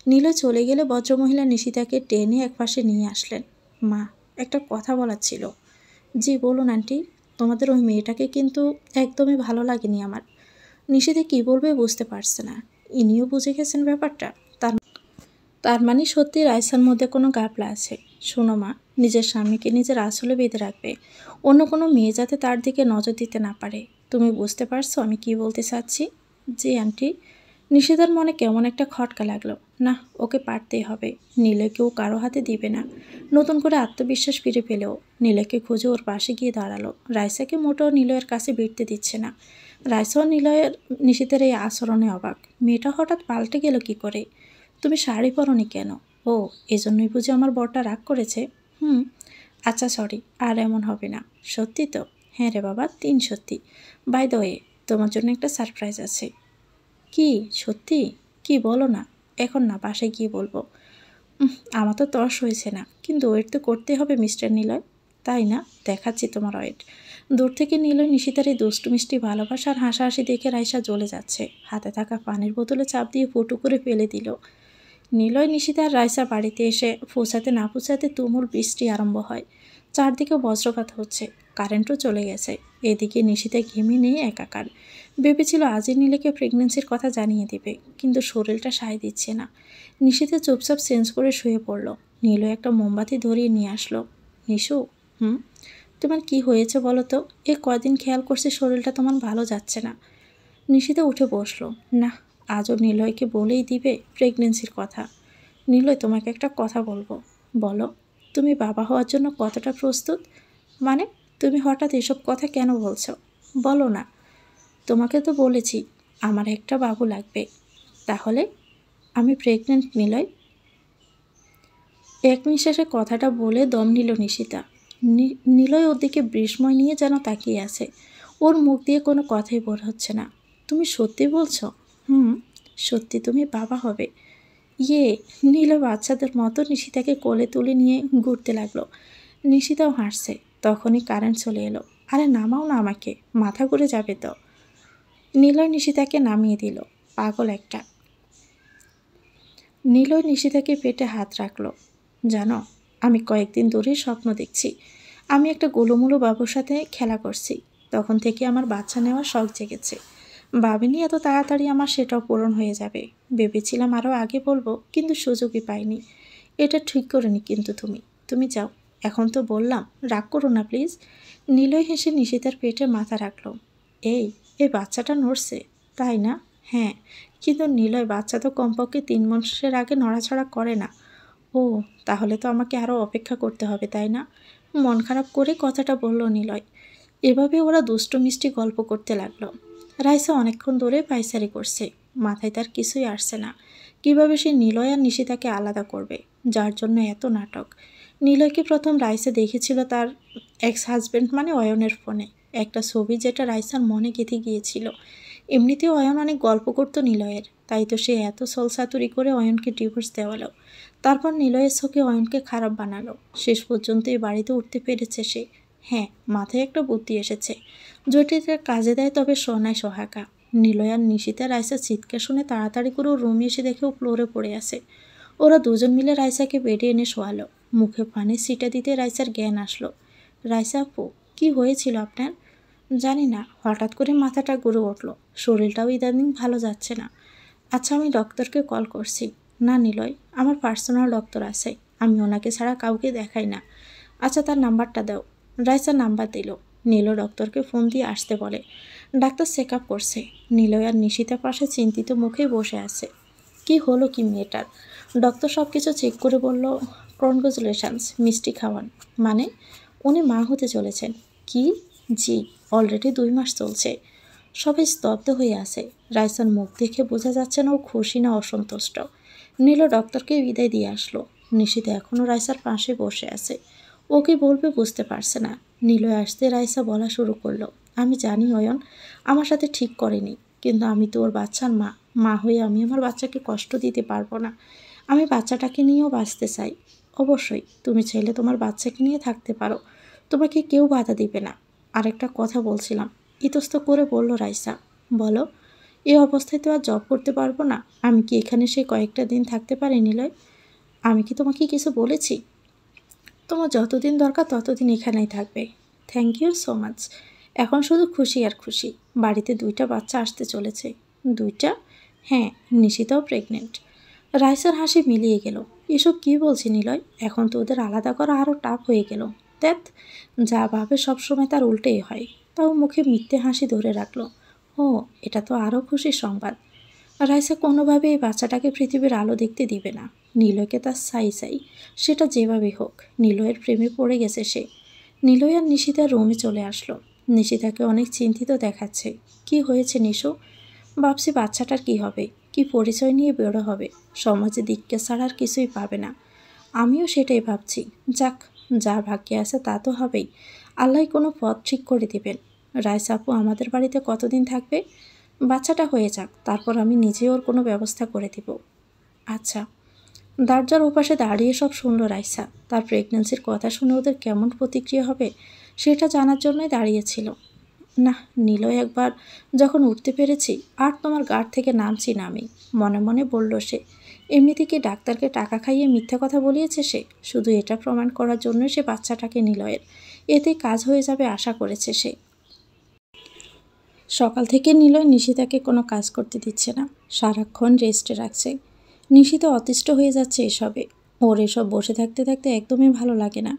নীলয় চলে গেলে ভদ্রমহিলা নিশিতাকে টেনে একপাশে নিয়ে আসলেন। মা, একটা কথা বলার ছিল। জি বলুন আন্টি। তোমাদের ওই মেয়েটাকে কিন্তু একদমই ভালো লাগেনি আমার। নিশিতা কী বলবে বুঝতে পারছে না। ইনিও বুঝে গেছেন ব্যাপারটা। তার তার মানে সত্যি রাইসার মধ্যে কোনো গাপলা আছে। শোনো মা, নিজের স্বামীকে নিজের আসলে বেঁধে রাখবে, অন্য কোনো মেয়ে যাতে তার দিকে নজর দিতে না পারে। তুমি বুঝতে পারছো আমি কি বলতে চাচ্ছি? জি আন্টি। নিশিতার মনে কেমন একটা খটকা লাগলো। না, ওকে পারতেই হবে। নীলয়কেও কারো হাতে দিবে না। নতুন করে আত্মবিশ্বাস ফিরে পেলেও নীলয়কে খুঁজে ওর পাশে গিয়ে দাঁড়ালো। রাইসাকে মোটেও নিলয়ের কাছে ভিড়তে দিচ্ছে না। রাইসাও নিশিতের এই আচরণে অবাক। মেয়েটা হঠাৎ পাল্টে গেল কি করে? তুমি শাড়ি পরনি কেন? ও, এজন্যই বুঝি আমার বরটা রাগ করেছে? হুম। আচ্ছা সরি, আর এমন হবে না। সত্যি তো? হ্যাঁ রে বাবা, 3 সত্যি। বাই দ্য ওয়ে, তোমার জন্য একটা সারপ্রাইজ আছে। কি? সত্যি? কি বলো না। এখন না, বাসায় গিয়ে বলবো। আমার তো তর্স হয়েছে না, কিন্তু ওয়েট তো করতে হবে মিস্টার নিলয়। তাই না? দেখাচ্ছি তোমার ওয়েট। দূর থেকে নিলয় নিশিতার এই দুষ্টু মিষ্টি ভালোবাসা আর হাসাহাসি দেখে রাইসা জ্বলে যাচ্ছে। হাতে থাকা পানির বোতলে চাপ দিয়ে ফুটো করে ফেলে দিল। নিলয় নিশিতা আর রাইসা বাড়িতে এসে পৌঁছাতে না পৌঁছাতে তুমুল বৃষ্টি আরম্ভ হয়। চারদিকে বজ্রপাত হচ্ছে, কারেন্টও চলে গেছে। এদিকে নিশিতা ঘেমে নিয়ে একাকার। ভেবেছিল আজই নীলাকে প্রেগনেন্সির কথা জানিয়ে দেবে, কিন্তু শরীরটা সায় দিচ্ছে না। নিশিতা চুপচাপ চেঞ্জ করে শুয়ে পড়ল। নীলয় একটা মোমবাতি ধরিয়ে নিয়ে আসলো। নিশু, হুম, তোমার কি হয়েছে বলো তো? এই কয়দিন খেয়াল করছি শরীরটা তোমার ভালো যাচ্ছে না। নিশিতা উঠে বসলো। না, আজও নিলয়কে বলেই দিবে প্রেগনেন্সির কথা। নিলয়, তোমাকে একটা কথা বলবো। বলো, তুমি বাবা হওয়ার জন্য কতটা প্রস্তুত? মানে, তুমি হঠাৎ এসব কথা কেন বলছো? বলো না। তোমাকে তো বলেছি আমার একটা বাবু লাগবে। তাহলে আমি প্রেগনেন্ট নিলয়। এক নিঃশ্বাসে কথাটা বলে দম নিল নিশিতা। নিলয় ওর দিকে বিস্ময় নিয়ে যেন তাকিয়ে আছে। ওর মুখ দিয়ে কোনো কথাই বের হচ্ছে না। তুমি সত্যি বলছো? হুম, সত্যি তুমি বাবা হবে। ইয়ে, নিলয় বাচ্চাদের মতো নিশিতাকে কোলে তুলে নিয়ে ঘুরতে লাগলো। নিশিতাও হাসছে। তখনই কারেন্ট চলে এলো। আরে নামাও না আমাকে, মাথা ঘুরে যাবে তো। নিলয় নিশিতাকে নামিয়ে দিল। পাগল একটা। নিলয় নিশিতাকে পেটে হাত রাখলো। জানো, আমি কয়েকদিন ধরেই স্বপ্ন দেখছি আমি একটা গোলুমুলু বাবুর সাথে খেলা করছি। তখন থেকে আমার বাচ্চা নেওয়ার শখ জেগেছে। ভাবিনি এত তাড়াতাড়ি আমার সেটাও পূরণ হয়ে যাবে। ভেবেছিলাম আরও আগে বলবো, কিন্তু সুযোগই পাইনি। এটা ঠিক করিনি কিন্তু তুমি। তুমি যাও, এখন তো বললাম, রাগ করো না প্লিজ। নিলয় হেসে নিশিতার পেটে মাথা রাখলো। এই বাচ্চাটা নড়ছে, তাই না? হ্যাঁ, কিন্তু নিলয়, বাচ্চা তো কমপক্ষে 3 মাসের আগে নড়াচড়া করে না। ও, তাহলে তো আমাকে আরও অপেক্ষা করতে হবে, তাই না? মন খারাপ করে কথাটা বলল নিলয়। এভাবে ওরা দুষ্টু মিষ্টি গল্প করতে লাগলো। রাইসা অনেকক্ষণ ধরে পায়চারি করছে। মাথায় তার কিছুই আসছে না। কিভাবে সে নিলয় আর নিশিতাকে আলাদা করবে, যার জন্য এত নাটক। নিলয়কে প্রথম রাইসা দেখেছিল তার এক্স হাজব্যান্ড মানে অয়নের ফোনে একটা ছবি, যেটা রাইসার মনে গেঁথে গিয়েছিল। এমনিতেও অয়ন অনেক গল্প করতো নিলয়ের, তাই তো সে এত ছলচাতুরি করে অয়নকে ডিভোর্স দেওয়ালো। তারপর নিলয়ের চোখে অয়নকে খারাপ বানালো। শেষ পর্যন্ত এই বাড়িতে উঠতে পেরেছে সে। হ্যাঁ, মাথায় একটা বুদ্ধি এসেছে। যদি এটা কাজে দেয় তবে সোনায় সোহাগা। নিলয় আর নিশিতা রাইসার চিৎকার শুনে তাড়াতাড়ি করে ওর রুমে এসে দেখে ও ফ্লোরে পড়ে আছে। ওরা দুজন মিলে রাইসাকে বেডে এনে শোয়ালো। মুখে পানি ছিটা দিতে রাইসার জ্ঞান আসলো। রাইসা আপু, কি হয়েছিল আপনার? জানি না, হঠাৎ করে মাথাটা ঘুরে উঠল। শরীরটাও ইদানিং ভালো যাচ্ছে না। আচ্ছা, আমি ডক্টরকে কল করছি। না নিলয়, আমার পার্সোনাল ডক্টর আছে, আমি ওনাকে ছাড়া কাউকে দেখাই না। আচ্ছা, তার নাম্বারটা দাও। রাইসার নাম্বার দিল। নীলয় ডক্টরকে ফোন দিয়ে আসতে বলে। ডাক্তার চেক আপ করছে। নিলয় আর নিশিতা পাশে চিন্তিত মুখেই বসে আছে। কি হলো কি মেয়েটার? ডক্টর সব কিছু চেক করে বলল, কনগ্রাচুলেশনস, মিষ্টি খাওয়ান। মানে, উনি মা হতে চলেছেন। কি? জি, অলরেডি 2 মাস চলছে। সবাই স্তব্ধ হয়ে আছে। রাইসার মুখ দেখে বোঝা যাচ্ছে না ও খুশি না অসন্তুষ্ট। নীল ডক্টরকে বিদায় দিয়ে আসলো। নিশিতা এখনও রাইসার পাশে বসে আছে। ওকে বলবে বুঝতে পারছে না। নীলয় আসতে রাইসা বলা শুরু করলো, আমি জানি অয়ন আমার সাথে ঠিক করেনি, কিন্তু আমি তো ওর বাচ্চার মা। মা হয়ে আমি আমার বাচ্চাকে কষ্ট দিতে পারবো না। আমি বাচ্চাটাকে নিয়েও বাঁচতে চাই। অবশ্যই তুমি চাইলে তোমার বাচ্চাকে নিয়ে থাকতে পারো, তোমাকে কেউ বাধা দিবে না। আরেকটা কথা বলছিলাম, ইতস্ত করে বলল রাইসা। বলো। এই অবস্থায় তো আর জব করতে পারবো না। আমি কি এখানে সে কয়েকটা দিন থাকতে পারি নিলয়? আমি কি তোমাকে কিছু বলেছি? তোমার যতদিন দরকার ততদিন এখানেই থাকবে। Thank you so much. এখন শুধু খুশি আর খুশি। বাড়িতে 2টা বাচ্চা আসতে চলেছে। 2টা? হ্যাঁ, নিশিতাও প্রেগনেন্ট। রাইসার হাসি মিলিয়ে গেল। এসব কি বলছে নিলয়? এখন তো ওদের আলাদা করা আরও টাফ হয়ে গেল। ধ্যাত, যা ভাবে সবসময় তার উল্টেই হয়। তাও মুখে মিথ্যে হাসি ধরে রাখলো। ও, এটা তো আরও খুশির সংবাদ। রাইসা কোনোভাবে এই বাচ্চাটাকে পৃথিবীর আলো দেখতে দিবে না। নিলয়কে তার চাই, সেটা যেভাবেই হোক। নিলয়ের প্রেমে পড়ে গেছে সে। নিলয় আর নিশিতার রুমে চলে আসলো। নিশিতাকে অনেক চিন্তিত দেখাচ্ছে। কি হয়েছে নিশু? ভাবছি বাচ্চাটার কি হবে, কি পরিচয় নিয়ে বেরো হবে। সমাজে দিককে ছাড়ার কিছুই পাবে না। আমিও সেটাই ভাবছি। যাক, যা ভাগ্যে আছে তা তো হবেই। আল্লাহ কোনো পথ ঠিক করে দেবেন। রাইসা আপু আমাদের বাড়িতে কতদিন থাকবে? বাচ্চাটা হয়ে যাক, তারপর আমি নিজে ওর কোনো ব্যবস্থা করে দিব। আচ্ছা। দরজার ওপাশে দাঁড়িয়ে সব শুনল রাইসা। তার প্রেগন্যান্সির কথা শুনে ওদের কেমন প্রতিক্রিয়া হবে সেটা জানার জন্যই দাঁড়িয়েছিল। না, নিলয় একবার যখন উঠতে পেরেছি আর তোমার গাড় থেকে নামছি না আমি, মনে মনে বলল সে। এমনিতে কি ডাক্তারকে টাকা খাইয়ে মিথ্যা কথা বলিয়েছে সে? শুধু এটা প্রমাণ করার জন্যই সে বাচ্চাটাকে নিলয়ের। এতে কাজ হয়ে যাবে আশা করেছে সে। সকাল থেকে নিলয় নিশিতাকে কোনো কাজ করতে দিচ্ছে না। সারাক্ষণ রেস্টে রাখছে। নিশিতা অতিষ্ঠ হয়ে যাচ্ছে এসবে। ওর এসব বসে থাকতে থাকতে একদমই ভালো লাগে না।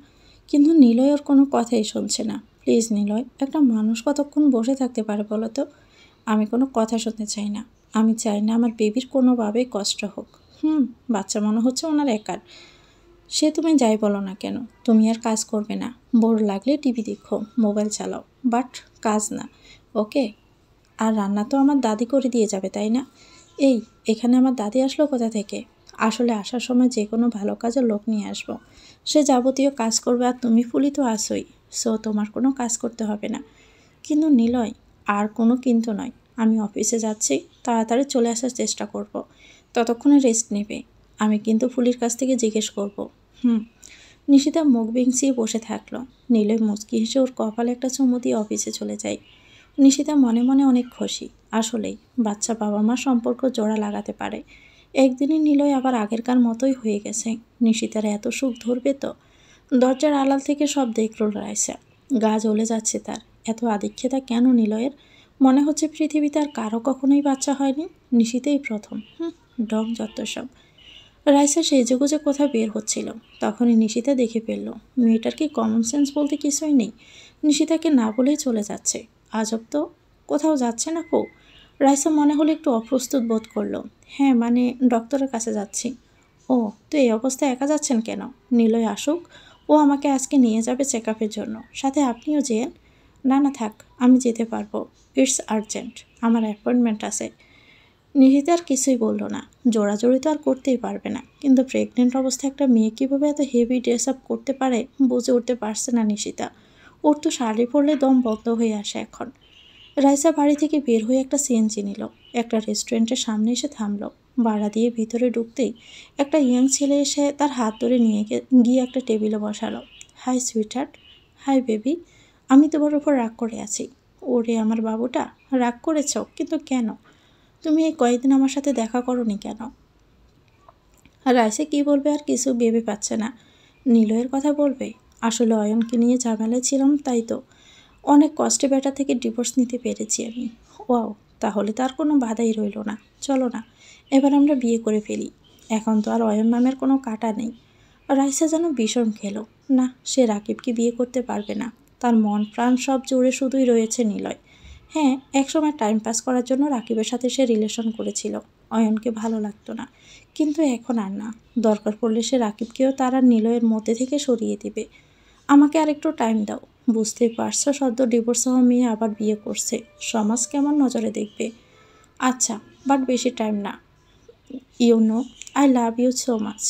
কিন্তু নিলয় ওর কোনো কথাই শুনছে না। প্লিজ নিলয়, একটা মানুষ কতক্ষণ বসে থাকতে পারে বলো তো? আমি কোনো কথা শুনতে চাই না। আমি চাই না আমার বেবির কোনোভাবেই কষ্ট হোক। বাচ্চা মনে হচ্ছে ওনার একার। সে তুমি যাই বলো না কেন, তুমি আর কাজ করবে না। বোর লাগলে টিভি দেখো, মোবাইল চালাও, বাট কাজ না। ওকে? আর রান্না তো আমার দাদি করে দিয়ে যাবে, তাই না? এই, এখানে আমার দাদি আসলো কোথা থেকে? আসলে আসার সময় যে কোনো ভালো কাজের লোক নিয়ে আসবো। সে যাবতীয় কাজ করবে, আর তুমি ফুলি তো আসোই। সো তোমার কোনো কাজ করতে হবে না। কিন্তু নিলয়, আর কোনো কিন্তু নয়। আমি অফিসে যাচ্ছি, তাড়াতাড়ি চলে আসার চেষ্টা করব। ততক্ষণে রেস্ট নেবে। আমি কিন্তু ফুলির কাছ থেকে জিজ্ঞেস করব। নিশিতা মুখ বেঁচিয়ে বসে থাকলো। নিলয় মুচকি হেসে ওর কপালে একটা চুমু দিয়ে অফিসে চলে যায়। নিশিতা মনে মনে অনেক খুশি। আসলেই বাচ্চা বাবা মা সম্পর্ক জোড়া লাগাতে পারে। একদিনই নিলয় আবার আগেরকার মতোই হয়ে গেছে। নিশিতার এত সুখ ধরবে তো? দরজার আড়াল থেকে সব দেখল রাইসা। গা জ্বলে যাচ্ছে তার। এত আদিক্ষেতা কেন নিলয়ের? মনে হচ্ছে পৃথিবীতে আর কারো কখনোই বাচ্চা হয়নি, নিশিতেই প্রথম। ডং যত সব। রাইসা সেজেগুজে কোথাও বের হচ্ছিল, তখনই নিশিতা দেখে ফেলল। মেয়েটার কি কমন সেন্স বলতে কিছুই নেই। নিশিতাকে না বলেই চলে যাচ্ছে। আজব তো, কোথাও যাচ্ছে না কো? রাইসা মনে হলো একটু অপ্রস্তুত বোধ করলো। হ্যাঁ, মানে ডক্টরের কাছে যাচ্ছি। ও, তো এই অবস্থায় একা যাচ্ছেন কেন? নিলয় আসুক, ও আমাকে আজকে নিয়ে যাবে চেক আপের জন্য। সাথে আপনিও যেন। না না, থাক, আমি যেতে পারবো। ইটস আর্জেন্ট, আমার অ্যাপয়েন্টমেন্ট আছে। নিশিতা আর কিছুই বলল না। জোড়াজোড়ি তো আর করতেই পারবে না, কিন্তু প্রেগনেন্ট অবস্থায় একটা মেয়ে কীভাবে এত হেভি ড্রেস আপ করতে পারে বুঝে উঠতে পারছে না নিশিতা। ওর তো শাড়ি পরলে দম বন্ধ হয়ে আসে এখন। রাইসা বাড়ি থেকে বের হয়ে একটা সিএনজি নিল। একটা রেস্টুরেন্টের সামনে এসে থামলো। ভাড়া দিয়ে ভিতরে ঢুকতেই একটা ইয়াং ছেলে এসে তার হাত ধরে নিয়ে গিয়ে একটা টেবিলে বসালো। Hi sweetheart. Hi baby. আমি তোমার উপর রাগ করে আছি। ওরে আমার বাবুটা, রাগ করেছ? কিন্তু কেন? তুমি এই কয়েকদিন আমার সাথে দেখা করোনি কেন? আর রাইসা কী বলবে আর কিছু ভেবে পাচ্ছে না। নিলয়ের কথা বলবে? আসলে অয়নকে নিয়ে ঝামেলায় ছিলাম, তাই তো। অনেক কষ্টে বেটা থেকে ডিভোর্স নিতে পেরেছি আমি। ওয়াও, তাহলে তার কোনো বাধাই রইল না। চলো না, এবার আমরা বিয়ে করে ফেলি। এখন তো আর অয়ন নামের কোনো কাঁটা নেই। রাইসা যেন ভীষণ খেলো। না, সে রাকিবকে বিয়ে করতে পারবে না। তার মন প্রাণ সব জুড়ে শুধুই রয়েছে নিলয়। হ্যাঁ, একসময় টাইম পাস করার জন্য রাকিবের সাথে সে রিলেশন করেছিল। অয়নকে ভালো লাগতো না, কিন্তু এখন আর না। দরকার পড়লে সে রাকিবকেও তার আর নিলয়ের মধ্যে থেকে সরিয়ে দিবে। আমাকে আরেকটু টাইম দাও। বুঝতেই পারছো, সদ্য ডিভোর্স হওয়া মেয়ে আবার বিয়ে করছে, সমাজ কেমন নজরে দেখবে। আচ্ছা, বাট বেশি টাইম না। You know, I love you so much.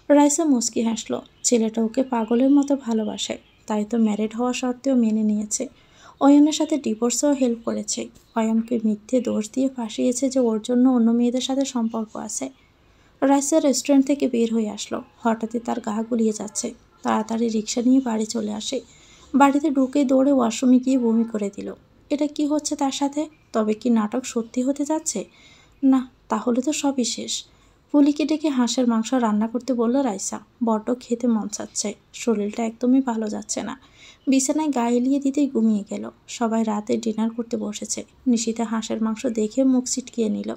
Raisa মুচকি হাসলো। ছেলেটা ওকে পাগলের মতো ভালোবাসে, তাই তো ম্যারিড হওয়া সত্ত্বেও মেনে নিয়েছে। অয়নের সাথে ডিভোর্সেও হেল্প করেছে। অয়নকে মিথ্যে দোষ দিয়ে ফাঁসিয়েছে যে ওর জন্য অন্য মেয়েদের সাথে সম্পর্ক আছে। রাইসা রেস্টুরেন্ট থেকে বের হয়ে আসলো। হঠাৎই তার গা গুলিয়ে যাচ্ছে। তাড়াতাড়ি রিক্সা নিয়ে বাড়ি চলে আসে। বাড়িতে ঢুকে দৌড়ে ওয়াশরুমে গিয়ে বমি করে দিল। এটা কি হচ্ছে তার সাথে? তবে কি নাটক সত্যি হতে যাচ্ছে? না, তাহলে তো সবই শেষ। পুলিকে ডেকে হাঁসের মাংস রান্না করতে বলল রাইসা। বড্ড খেতে মন চাচ্ছে, শরীরটা একদমই ভালো যাচ্ছে না। বিছানায় গা এলিয়ে দিতেই ঘুমিয়ে গেল। সবাই রাতে ডিনার করতে বসেছে। নিশিতা হাঁসের মাংস দেখে মুখ ছিটকিয়ে নিল।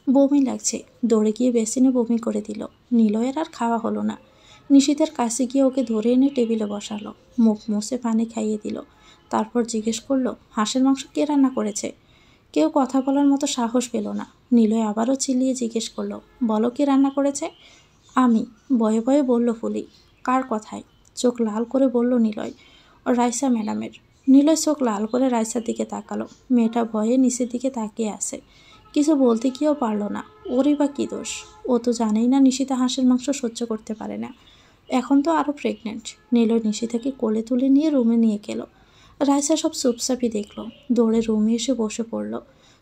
বমি লাগছে, দৌড়ে গিয়ে বেসিনে বমি করে দিল। নিলয়ের আর খাওয়া হলো না। নিশিতার কাছে গিয়ে ওকে ধরে এনে টেবিলে বসালো। মুখ মুছে পানি খাইয়ে দিল। তারপর জিজ্ঞেস করলো, হাঁসের মাংস কে রান্না করেছে? কেউ কথা বলার মতো সাহস পেল না। নিলয় আবারও চিল্লিয়ে জিজ্ঞেস করলো, বলো কে রান্না করেছে? আমি, ভয়ে ভয়ে বলল ফুলি। কার কথায়? চোখ লাল করে বলল নিলয়। রাইসা ম্যাডামের। নিলয় চোখ লাল করে রাইসার দিকে তাকালো। মেয়েটা ভয়ে নিচের দিকে তাকিয়ে আছে। কিছু বলতে গিয়েও পারল না। ওরই বা কী দোষ? ও তো জানেই না নিশিতা হাঁসের মাংস সহ্য করতে পারে না। এখন তো আরও প্রেগনেন্ট। নিলয় নিশিতাকে কোলে তুলে নিয়ে রুমে নিয়ে গেল। রাইসা সব চুপচাপই দেখলো। দৌড়ে রুমে এসে বসে পড়ল।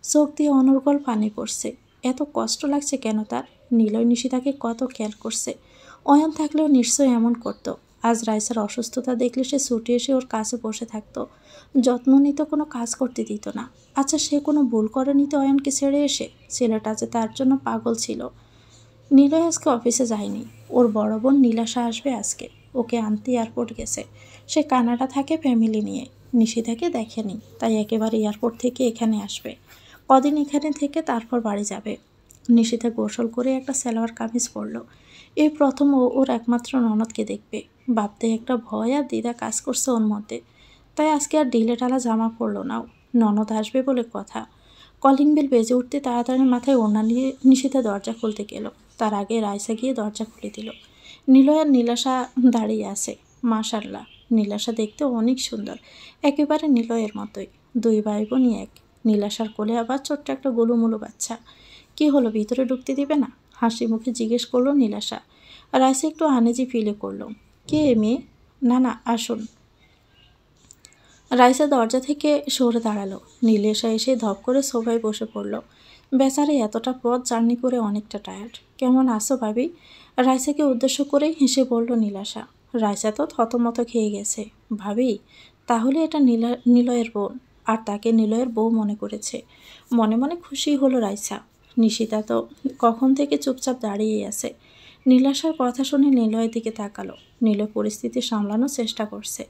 চোখ দিয়ে অনর্গল পানি পড়ছে। এত কষ্ট লাগছে কেন তার? নিলয় নিশিতাকে কত খেয়াল করছে। অয়ন থাকলেও নিশ্চয়ই এমন করতো। আজ রাইসার অসুস্থতা দেখলে সে ছুটে এসে ওর কাছে বসে থাকতো। যত্ন নিত, কোনো কাজ করতে দিত না। আচ্ছা, সে কোনো ভুল করেনি তো অয়নকে ছেড়ে এসে? ছেলেটা যে তার জন্য পাগল ছিল। নিলয় আজকে অফিসে যায়নি। ওর বড় বোন নীলাশা আসবে আজকে। ওকে আনতে এয়ারপোর্ট গেছে। সে কানাডা থাকে ফ্যামিলি নিয়ে। নিশিতাকে দেখেনি, তাই একেবারে এয়ারপোর্ট থেকে এখানে আসবে। কদিন এখানে থেকে তারপর বাড়ি যাবে। নিশিতা গোসল করে একটা সালোয়ার কামিজ পরল। এই প্রথম ও ওর একমাত্র ননদকে দেখবে। ভাবতে একটা ভয় আর দ্বিধা কাজ করছে ওর মধ্যে। তাই আজকে আর ঢিলেঢালা জামা পরলো না ও। ননদ আসবে বলে কথা। কলিং বেল বেজে উঠতে তাড়াতাড়ি মাথায় ওড়না নিয়ে নিশিতা দরজা খুলতে গেল। তার আগে রাইসা গিয়ে দরজা খুলে দিল। নিলয় আর নীলাশা দাঁড়িয়ে আছে। মাশাল্লাহ, নীলাশা দেখতে অনেক সুন্দর, একেবারে নিলয়ের মতোই। দুই ভাই বোনই এক। নীলাশার কোলে আবার ছোট্ট একটা গোলুমুলু বাচ্চা। কি হলো, ভিতরে ঢুকতে দিবে না? হাসি মুখে জিজ্ঞেস করলো নীলাশা। রাইসা একটু আনেজি ফিলে করলো। কে মেয়ে? না না, আসুন। রাইসা দরজা থেকে সরে দাঁড়ালো। নীলেশা এসে ধপ করে সোফায় বসে পড়ল। বেচারে এতটা পথ জার্নি করে অনেকটা টায়ার্ড। কেমন আছো ভাবি? রাইসাকে উদ্দেশ্য করেই হেসে বলল নীলাশা। রাইসা তো থতমত খেয়ে গেছে। ভাবি, তাহলে এটা নিলয়ের বোন, আর তাকে নিলয়ের বউ মনে করেছে। মনে মনে খুশি হলো রাইসা। নিশিতা তো কখন থেকে চুপচাপ দাঁড়িয়েই আছে। নীলাশার কথা শুনে নিলয়ের দিকে তাকালো। নিলয় পরিস্থিতি সামলানোর চেষ্টা করছে।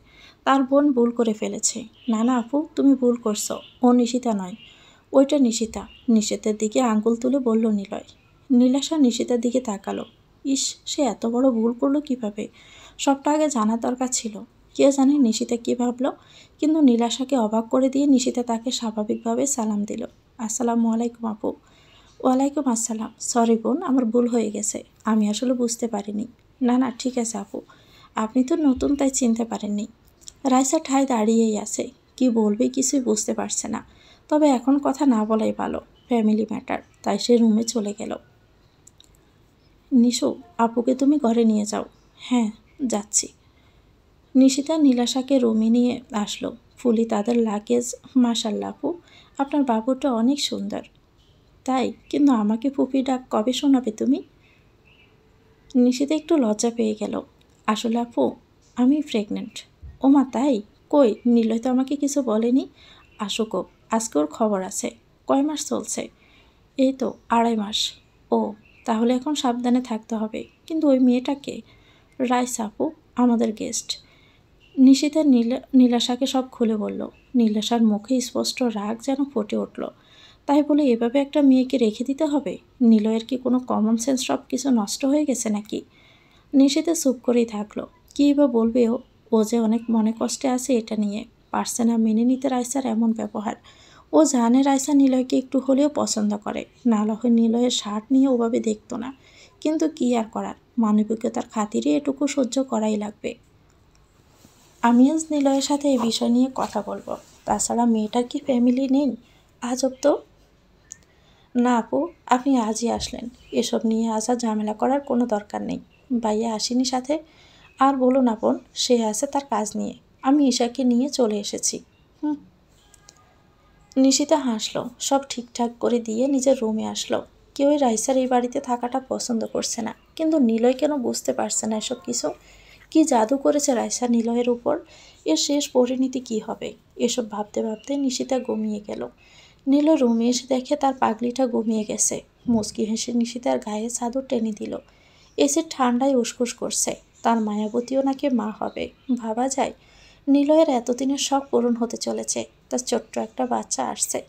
তার বোন ভুল করে ফেলেছে। না না আপু, তুমি ভুল করছো। ও নিশিতা নয়, ওইটা নিশিতা। নিশিতার দিকে আঙ্গুল তুলে বলল নিলয়। নীলাশা নিশিতার দিকে তাকালো। ইস, সে এত বড় ভুল করলো কিভাবে? সবটা আগে জানার দরকার ছিল। কে জানে নিশিতা কী ভাবলো। কিন্তু নীলাশাকে অবাক করে দিয়ে নিশিতা তাকে স্বাভাবিকভাবে সালাম দিল। আসসালামু আলাইকুম আপু। ওয়ালাইকুম আসসালাম। সরি বোন, আমার ভুল হয়ে গেছে, আমি আসলে বুঝতে পারিনি। না না, ঠিক আছে আপু, আপনি তো নতুন তাই চিনতে পারেননি। রাইসা ঠায় দাঁড়িয়েই আছে। কি বলবে কিছুই বুঝতে পারছে না। তবে এখন কথা না বলাই ভালো, ফ্যামিলি ম্যাটার। তাই সে রুমে চলে গেল। নিশু, আপুকে তুমি ঘরে নিয়ে যাও। হ্যাঁ, যাচ্ছি। নিশিতা নীলাশাকে রুমে নিয়ে আসলো। ফুলি তাদের লাগেজ। মাশাল্লাহ আপু, আপনার বাবুটা অনেক সুন্দর। তাই, কিন্তু আমাকে ফুপি ডাক কবে শোনাবে তুমি? নিশিতা একটু লজ্জা পেয়ে গেল। আসলে আপু, আমি প্রেগনেন্ট। ওমা তাই? কই, নিলয় তো আমাকে কিছু বলেনি। আসুক, আজকে ওর খবর আছে। কয় মাস চলছে? এই তো 2.5 মাস। ও, তাহলে এখন সাবধানে থাকতে হবে। কিন্তু ওই মেয়েটাকে? রাইসা আপু, আমাদের গেস্ট। নিশিতা নীলাশাকে সব খুলে বলল। নীলাশার মুখে স্পষ্ট রাগ যেন ফুটে উঠল। তাই বলে এভাবে একটা মেয়েকে রেখে দিতে হবে? নিলয়ের কি কোনো কমন সেন্স সব কিছু নষ্ট হয়ে গেছে নাকি? নিশিতা চুপ করেই থাকলো। কী বা বলবে ও? ও যে অনেক মনে কষ্টে আছে এটা নিয়ে। পারছে না মেনে নিতে রাইসার এমন ব্যবহার। ও জানে রাইসা নিলয়কে একটু হলেও পছন্দ করে, না হয় নিলয়ের শার্ট নিয়ে ওভাবে দেখতো না। কিন্তু কি আর করার, মানবিকতার খাতিরে এটুকু সহ্য করাই লাগবে। আমি আজ নিলয়ের সাথে এই বিষয় নিয়ে কথা বলবো। তাছাড়া মেয়েটার কি ফ্যামিলি নেই? আজব তো। না আপু, আপনি আজই আসলেন, এসব নিয়ে আজ আর ঝামেলা করার কোনো দরকার নেই। ভাইয়া আসেনি সাথে? আর বলুন আপন, সে আছে তার কাজ নিয়ে। আমি ঈশাকে নিয়ে চলে এসেছি। হুম। নিশিতা হাসলো। সব ঠিকঠাক করে দিয়ে নিজের রুমে আসলো। কেউই রাইসার এই বাড়িতে থাকাটা পছন্দ করছে না। কিন্তু নিলয় কেন বুঝতে পারছে না এসব কিছু? কি জাদু করেছে রাইসা নিলয়ের উপর? এর শেষ পরিণতি কি হবে? এসব ভাবতে ভাবতে নিশিতা ঘুমিয়ে গেল। নিলয় রুমে এসে দেখে তার পাগলিটা ঘুমিয়ে গেছে। মুচকি হেসে নিশিতার গায়ে চাদর টেনে দিল। এসে ঠান্ডায় উসকুস করছে। তার মায়াবতীও নাকি মা হবে, ভাবা যায়। নিলয়ের এতদিনের শখ পূরণ হতে চলেছে। তার ছোট্ট একটা বাচ্চা আসছে।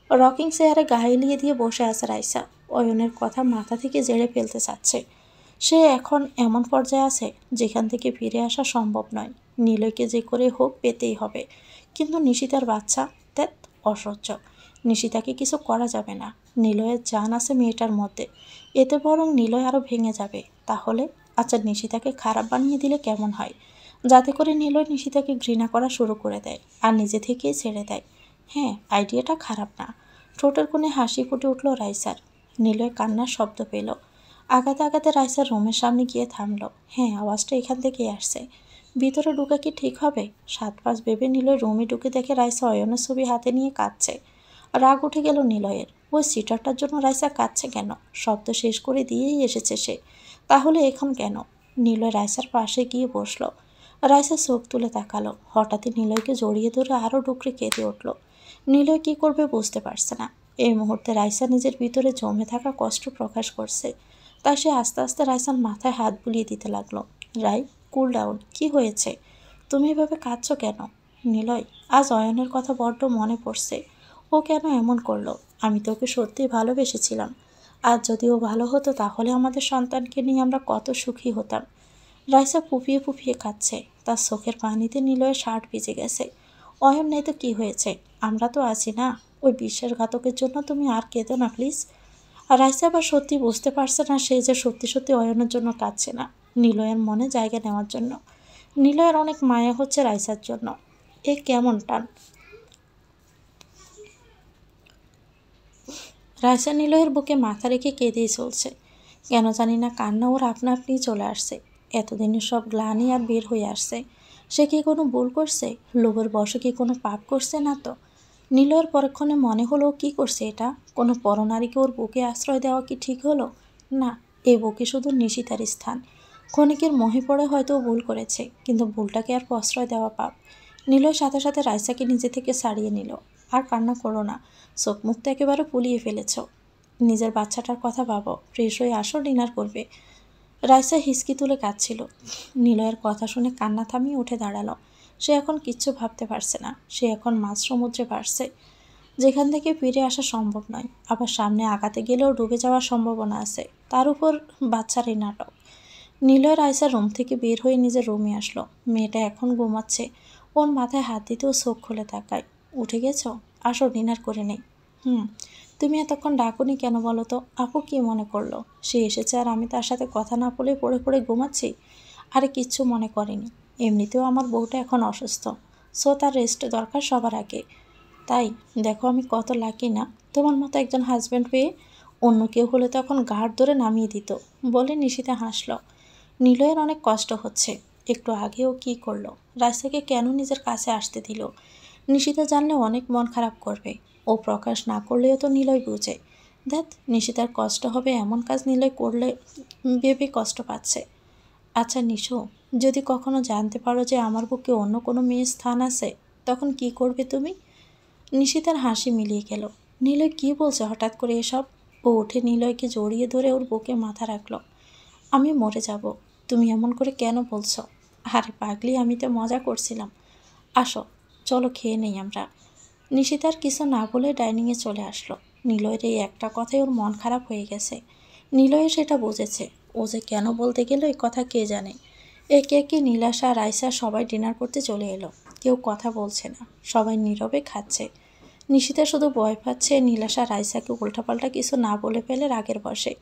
রকিং চেয়ারে গা এলিয়ে দিয়ে বসে আছে রাইসা। অয়নের কথা মাথা থেকে ঝেড়ে ফেলতে চাচ্ছে। সে এখন এমন পর্যায়ে আছে যেখান থেকে ফিরে আসা সম্ভব নয়। নিলয়কে যে করে হোক পেতেই হবে। কিন্তু নিশিতার বাচ্চা, ধ্যাৎ, অসহ্য। নিশিতাকে কিছু করা যাবে না। নিলয়ের জান আছে মেয়েটার মধ্যে। এতে বরং নিলয় আরও ভেঙে যাবে। তাহলে আচ্ছা, নিশিতাকে খারাপ বানিয়ে দিলে কেমন হয়? যাতে করে নিলয় নিশিতাকে ঘৃণা করা শুরু করে দেয় আর নিজে থেকেই ছেড়ে দেয়। হ্যাঁ, আইডিয়াটা খারাপ না। ঠোঁটের কোণে হাসি ফুটে উঠল রাইসার। নিলয় কান্নার শব্দ পেল। আগাতে আগাতে রাইসার রুমের সামনে গিয়ে থামল। হ্যাঁ, আওয়াজটা এখান থেকেই আসছে। ভিতরে ঢুকা কি ঠিক হবে? 7-5 ভেবে নিলয় রুমে ঢুকে দেখে রাইসা অয়নের ছবি হাতে নিয়ে কাঁদছে। রাগ উঠে গেল নিলয়ের। ওই সিটারটার জন্য রাইসা কাঁদছে কেন? শব্দ শেষ করে দিয়েই এসেছে সে। তাহলে এখন কেন? নিলয় রাইসার পাশে গিয়ে বসল। রাইসা চোখ তুলে তাকালো। হঠাৎই নিলয়কে জড়িয়ে ধরে আরও ডুকরে কেঁদে উঠল। নিলয় কী করবে বুঝতে পারছে না। এই মুহূর্তে রাইসা নিজের ভিতরে জমে থাকা কষ্ট প্রকাশ করছে। তাই সে আস্তে আস্তে রাইসার মাথায় হাত বুলিয়ে দিতে লাগলো। রাই, কুল ডাউন। কি হয়েছে? তুমি এভাবে কাঁদছো কেন? নিলয়, আজ অয়নের কথা বড্ড মনে পড়ছে। ও কেন এমন করলো? আমি তো ওকে সত্যিই ভালোবেসেছিলাম। আজ যদি ও ভালো হতো তাহলে আমাদের সন্তানকে নিয়ে আমরা কত সুখী হতাম। রাইসা ফুপিয়ে ফুপিয়ে কাঁদছে, তার চোখের পানিতে নিলয়ের শার্ট ভিজে গেছে। অয়ন নেই তো কি হয়েছে, আমরা তো আছি না। ওই বিশ্বাসঘাতকের জন্য তুমি আর কেঁদো না প্লিজ। আর রাইসা আবার সত্যি বুঝতে পারছে না সে যে সত্যি সত্যি অয়নের জন্য কাঁদছে না, নিলয়ের মনে জায়গা নেওয়ার জন্য। নিলয়ের অনেক মায়া হচ্ছে রাইসার জন্য। এ কেমন টান! রাইসা নিলয়ের বুকে মাথা রেখে কেঁদেই চলছে। কেন জানি না কান্না ওর আপনা আপনিই চলে আসছে। এতদিনের সব গ্লানি আর বের হয়ে আসছে। সে কি কোনো ভুল করছে? লোভের বশে কি কোনো পাপ করছে না তো? নিলয়ের পরক্ষণে মনে হলো কি করছে এটা? কোনো পরনারীকে ওর বুকে আশ্রয় দেওয়া কি ঠিক হলো? না, এ বুকে শুধু নিশিতার স্থান। ক্ষণিকের মোহে পড়ে হয়তো ও ভুল করেছে, কিন্তু ভুলটাকে আর প্রশ্রয় দেওয়া পাপ। নিলয় সাথে সাথে রাইসাকে নিজে থেকে ছাড়িয়ে নিল। আর কান্না করো না, চোখ মুখ তো একেবারে পুলিয়ে ফেলেছ। নিজের বাচ্চাটার কথা ভাবো, ফ্রেশ হয়ে আসো, ডিনার করবে। রাইসা হিসকি তুলে কাঁদছিল। নিলয়ের কথা শুনে কান্না থামিয়ে উঠে দাঁড়ালো। সে এখন কিচ্ছু ভাবতে পারছে না। সে এখন মাঝ সমুদ্রে ভাসছে, যেখান থেকে ফিরে আসা সম্ভব নয়। আবার সামনে আগাতে গেলেও ডুবে যাওয়ার সম্ভাবনা আছে। তার উপর বাচ্চার এই নাটক। নিলয় রাইসার রুম থেকে বের হয়ে নিজের রুমে আসলো। মেয়েটা এখন ঘুমাচ্ছে। ওর মাথায় হাত দিতেও চোখ খুলে তাকায়। উঠে গেছো? আসো, ডিনার করে নেই। হুম। তুমি এতক্ষণ ডাকুনি কেন বলো তো? আপু কি মনে করলো সে এসেছে আর আমি তার সাথে কথা না বলে পড়ে পড়ে ঘুমাচ্ছি? আরে কিচ্ছু মনে করেনি। এমনিতেও আমার বউটা এখন অসুস্থ, সো তার রেস্ট দরকার সবার আগে। তাই দেখো আমি কত লাকি না, তোমার মতো একজন হাজব্যান্ড পেয়ে। অন্য কেউ হলে তো এখন ঘাড় ধরে নামিয়ে দিত, বলে নিশিতা হাসল। নিলয়ের অনেক কষ্ট হচ্ছে। একটু আগেও কি করলো? রাইসাকে কেন নিজের কাছে আসতে দিল? নিশিতা জানলে অনেক মন খারাপ করবে। ও প্রকাশ না করলেও তো নিলয় বুঝে। ধ্যাত, নিশিতার কষ্ট হবে এমন কাজ নিলয় করলে ভেবে কষ্ট পাচ্ছে। আচ্ছা নিশু, যদি কখনো জানতে পারো যে আমার বুকে অন্য কোনো মেয়ের স্থান আছে, তখন কি করবে তুমি? নিশিতার হাসি মিলিয়ে গেল। নিলয় কি বলছে হঠাৎ করে এসব? ও উঠে নিলয়কে জড়িয়ে ধরে ওর বুকে মাথা রাখল। আমি মরে যাব। তুমি এমন করে কেন বলছো? আরে পাগলি, আমি তো মজা করছিলাম। আসো, চলো খেয়ে নেই আমরা। নিশিতার কিছু না বলে ডাইনিংয়ে চলে আসলো। নিলয়ের এই একটা কথায় ওর মন খারাপ হয়ে গেছে। নিলয় সেটা বুঝেছে। ও যে কেন বলতে গেল এই কথা কে জানে। একে একে নীলাশা, রাইসা সবাই ডিনার করতে চলে এলো। কেউ কথা বলছে না, সবাই নীরবে খাচ্ছে। নিশিতা শুধু ভয় পাচ্ছে নীলাশা রাইসাকে উল্টাপাল্টা কিছু না বলে ফেলে রাগের বশে।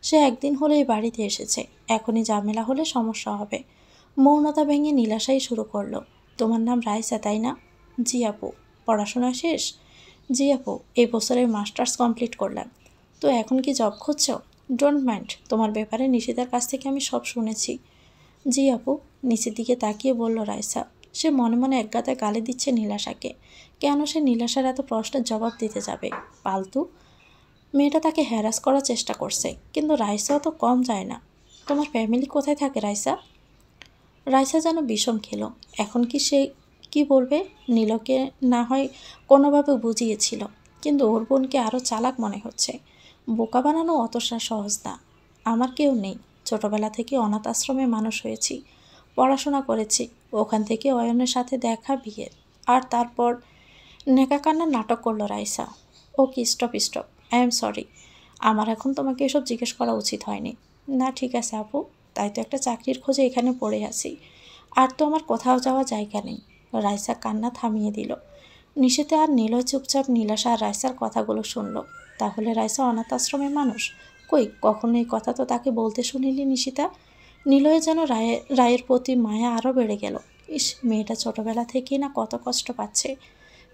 সে একদিন হলো এই বাড়িতে এসেছে, এখনই ঝামেলা হলে সমস্যা হবে। মৌনতা ভেঙে নীলাশাই শুরু করলো। তোমার নাম রাইসা তাই না? জি আপু। পড়াশোনা শেষ? জি আপু, এই বছরের মাস্টার্স কমপ্লিট করলাম। তো এখন কি জব খুঁজছো? ডোন্ট মাইন্ড, তোমার ব্যাপারে নিশিতার কাছ থেকে আমি সব শুনেছি। জি আপু। নিচের দিকে তাকিয়ে বলল রাইসা। সে মনে মনে একগাদা গালি দিচ্ছে নীলাশাকে। কেন সে নীলাশার এত প্রশ্নের জবাব দিতে যাবে? পালতু মেয়েটা তাকে হ্যারাস করার চেষ্টা করছে, কিন্তু রাইসাও তো কম যায় না। তোমার ফ্যামিলি কোথায় থাকে রাইসা? রাইসা যেন বিষম খেলো। এখন কি সে কি বলবে? নীলকে না হয় কোনোভাবে বুঝিয়েছিল, কিন্তু ওর বোনকে আরও চালাক মনে হচ্ছে। বোকা বানানো অতটা সহজ না। আমার কেউ নেই। ছোটবেলা থেকে অনাথ আশ্রমে মানুষ হয়েছি, পড়াশোনা করেছি। ওখান থেকে অয়নের সাথে দেখা, বিয়ে, আর তারপর নেকা কান্নার নাটক করলো Raisa. Okay, stop stop, I am sorry. আমার এখন তোমাকে এসব জিজ্ঞেস করা উচিত হয়নি। না ঠিক আছে আপু, তাই তো একটা চাকরির খোঁজে এখানে পড়ে আছি। আর তো আমার কোথাও যাওয়া জায়গা নেই। রাইসা কান্না থামিয়ে দিল। নিশিতে আর নীলয় চুপচাপ নীলাশা আর রাইসার কথাগুলো শুনল। তাহলে রাইসা অনাথ আশ্রমের মানুষ? কই, কখনো এই কথা তো তাকে বলতে শুনিলি নিশিতা। নিলয়ে যেন রায়ের প্রতি মায়া আরও বেড়ে গেল। ইস, মেয়েটা ছোটবেলা থেকেই না কত কষ্ট পাচ্ছে।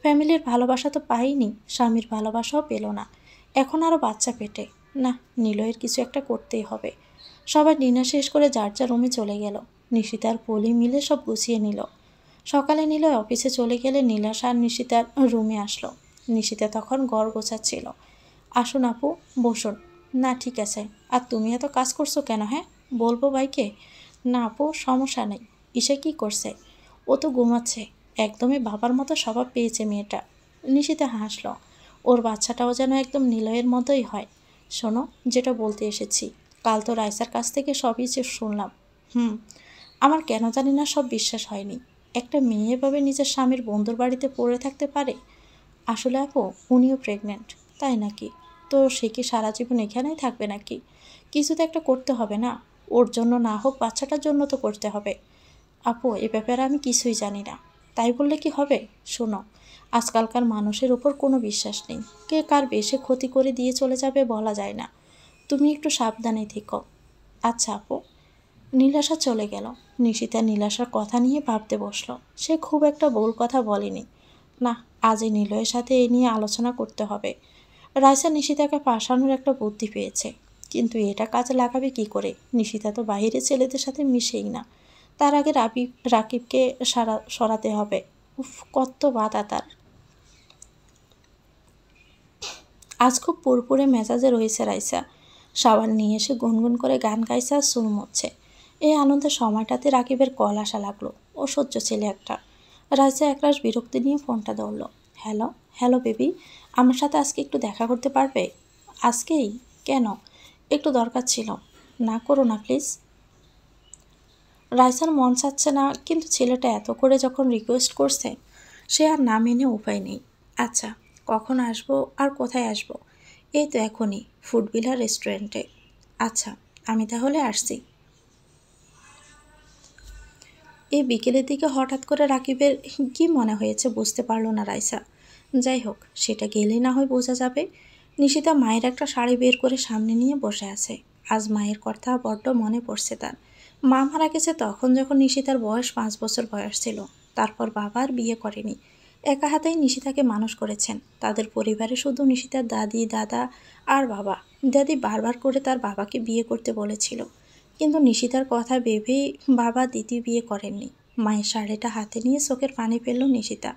ফ্যামিলির ভালোবাসা তো পাইনি, স্বামীর ভালোবাসাও পেল না, এখন আরও বাচ্চা পেটে। না, নিলয়ের কিছু একটা করতেই হবে। সবাই ডিনার শেষ করে যার যার রুমে চলে গেল। নিশিতার পলি মিলে সব গুছিয়ে নিল। সকালে নিলয় অফিসে চলে গেলে নীলাশা আর নিশিতার রুমে আসলো। নিশিতা তখন ঘর গোছাচ্ছিল। আসুন আপু, বসুন। না ঠিক আছে। আর তুমি এত কাজ করছো কেন? হ্যাঁ, বলবো ভাইকে। না আপু, সমস্যা নেই। ঈশা কি করছে? ও তো ঘুমাচ্ছে। একদমই বাবার মতো স্বভাব পেয়েছে মেয়েটা। নিশিতা হাসলো। ওর বাচ্চাটাও যেন একদম নিলয়ের মতোই হয়। শোনো, যেটা বলতে এসেছি, কাল তো রাইসার কাছ থেকে সবই যে শুনলাম। হুম। আমার কেন জানি না সব বিশ্বাস হয়নি। একটা মেয়ে এভাবে নিজের স্বামীর বন্ধুর বাড়িতে পড়ে থাকতে পারে? আসলে আপু, উনিও প্রেগনেন্ট। তাই নাকি? তো সে কি সারা জীবন এখানেই থাকবে নাকি? কিছু তো একটা করতে হবে না? ওর জন্য না হোক বাচ্চাটার জন্য তো করতে হবে। আপু, এ ব্যাপারে আমি কিছুই জানি না। তাই বললে কি হবে? শোনো, আজকালকার মানুষের উপর কোনো বিশ্বাস নেই। কে কার বেশি ক্ষতি করে দিয়ে চলে যাবে বলা যায় না। তুমি একটু সাবধানে থেকো। আচ্ছা আপু। নীলাশা চলে গেল। নিশিতা নীলাশার কথা নিয়ে ভাবতে বসলো। সে খুব একটা ভুল কথা বলেনি। না, আজই নিলয়ের সাথে এ নিয়ে আলোচনা করতে হবে। রাইসা নিশিতাকে ফাঁসানোর একটা বুদ্ধি পেয়েছে, কিন্তু এটা কাজে লাগাবে কি করে? নিশিতা তো বাইরের ছেলেদের সাথে মিশেই না। তার আগে রাকিবকে সরাতে হবে। উফ, কত বাধা তার। আজ খুব পুরপুরে মেজাজে রয়েছে রাইসা। সাবান নিয়ে এসে গুনগুন করে গান গাইছে আর সুর মচ্ছে। এই আনন্দের সময়টাতে রাকিবের কল আসা লাগলো। অসহ্য ছেলে একটা। রাইসা একরাশ বিরক্তি নিয়ে ফোনটা ধরল। হ্যালো। হ্যালো বেবি, আমার সাথে আজকে একটু দেখা করতে পারবে? আজকেই? কেন? একটু দরকার ছিল। না করো না প্লিজ। রাইসার মন চাচ্ছে না, কিন্তু ছেলেটা এত করে যখন রিকোয়েস্ট করছে, সে আর না মেনে উপায় নেই। আচ্ছা, কখন আসবো আর কোথায় আসবো? এই তো এখনই, ফুডভিলা রেস্টুরেন্টে। আচ্ছা, আমি তাহলে আসছি। এই বিকেলের দিকে হঠাৎ করে রাকিবের কি মনে হয়েছে বুঝতে পারল না রাইসা। যাই হোক, সেটা গেলেই না হয় বোঝা যাবে। নিশিতা মায়ের একটা শাড়ি বের করে সামনে নিয়ে বসে আছে। আজ মায়ের কথা বড্ড মনে পড়ছে তার। মা মারা গেছে তখন যখন নিশিতার বয়স 5 বছর বয়স ছিল। তারপর বাবা আর বিয়ে করেনি। একা হাতেই নিশিতাকে মানুষ করেছেন। তাদের পরিবারে শুধু নিশিতার দাদি, দাদা আর বাবা। দাদি বারবার করে তার বাবাকে বিয়ে করতে বলেছিল, কিন্তু নিশিতার কথা ভেবেই বাবা দ্বিতীয় বিয়ে করেননি। মায়ের শাড়িটা হাতে নিয়ে চোখের পানি ফেলল নিশিতা।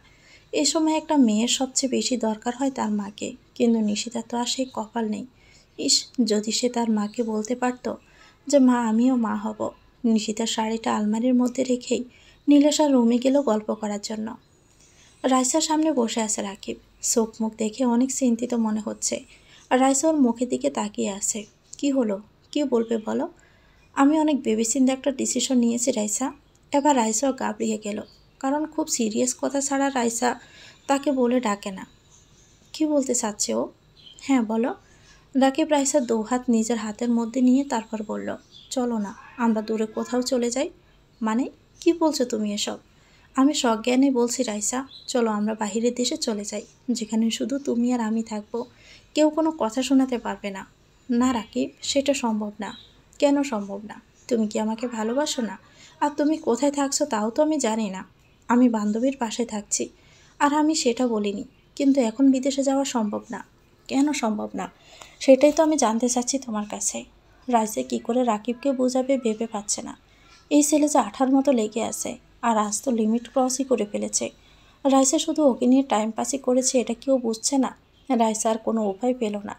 এ সময় একটা মেয়ের সবচেয়ে বেশি দরকার হয় তার মাকে, কিন্তু নিশিতার তো আর সেই কপাল নেই। ইস, যদি সে তার মাকে বলতে পারত যে মা, আমিও মা হব। নিশিতার শাড়িটা আলমারির মধ্যে রেখেই নীলেশা রুমে গেল গল্প করার জন্য। রাইসার সামনে বসে আছে রাকিব। চোখ মুখ দেখে অনেক চিন্তিত মনে হচ্ছে। আর রাইসা ওর মুখের দিকে তাকিয়ে আছে। কি হলো? কি বলবে বলো? আমি অনেক ভেবেচিন্তে একটা ডিসিশন নিয়েছি রাইসা। এবার রাইসাও ঘাবড়িয়ে গেল, কারণ খুব সিরিয়াস কথা ছাড়া রাইসা তাকে বলে ডাকে না। কি বলতে চাচ্ছে ও? হ্যাঁ বলো। রাকিব রাইসার হাত নিজের হাতের মধ্যে নিয়ে তারপর বলল, চলো না, আমরা দূরে কোথাও চলে যাই। মানে, কি বলছো তুমি এসব? আমি সজ্ঞানে বলছি রাইসা, চলো আমরা বাহিরের দেশে চলে যাই, যেখানে শুধু তুমি আর আমি থাকবো। কেউ কোনো কথা শোনাতে পারবে না। না রাকিব, সেটা সম্ভব না। কেন সম্ভব না? তুমি কি আমাকে ভালোবাসো না? আর তুমি কোথায় থাকছো তাও তো আমি জানি না। আমি বান্ধবীর পাশে থাকছি, আর আমি সেটা বলিনি। কিন্তু এখন বিদেশে যাওয়া সম্ভব না। কেন সম্ভব না? সেটাই তো আমি জানতে চাচ্ছি তোমার কাছে। রাইসা কী করে রাকিবকে বোঝাবে ভেবে পাচ্ছে না। এই ছেলে যে আঠার মতো লেগে আছে, আর আজ তো লিমিট ক্রসই করে ফেলেছে। রাইসা শুধু ওকে নিয়ে টাইম পাসই করেছে, এটা কেউ বুঝছে না। রাইসা আর কোনো উপায় পেল না।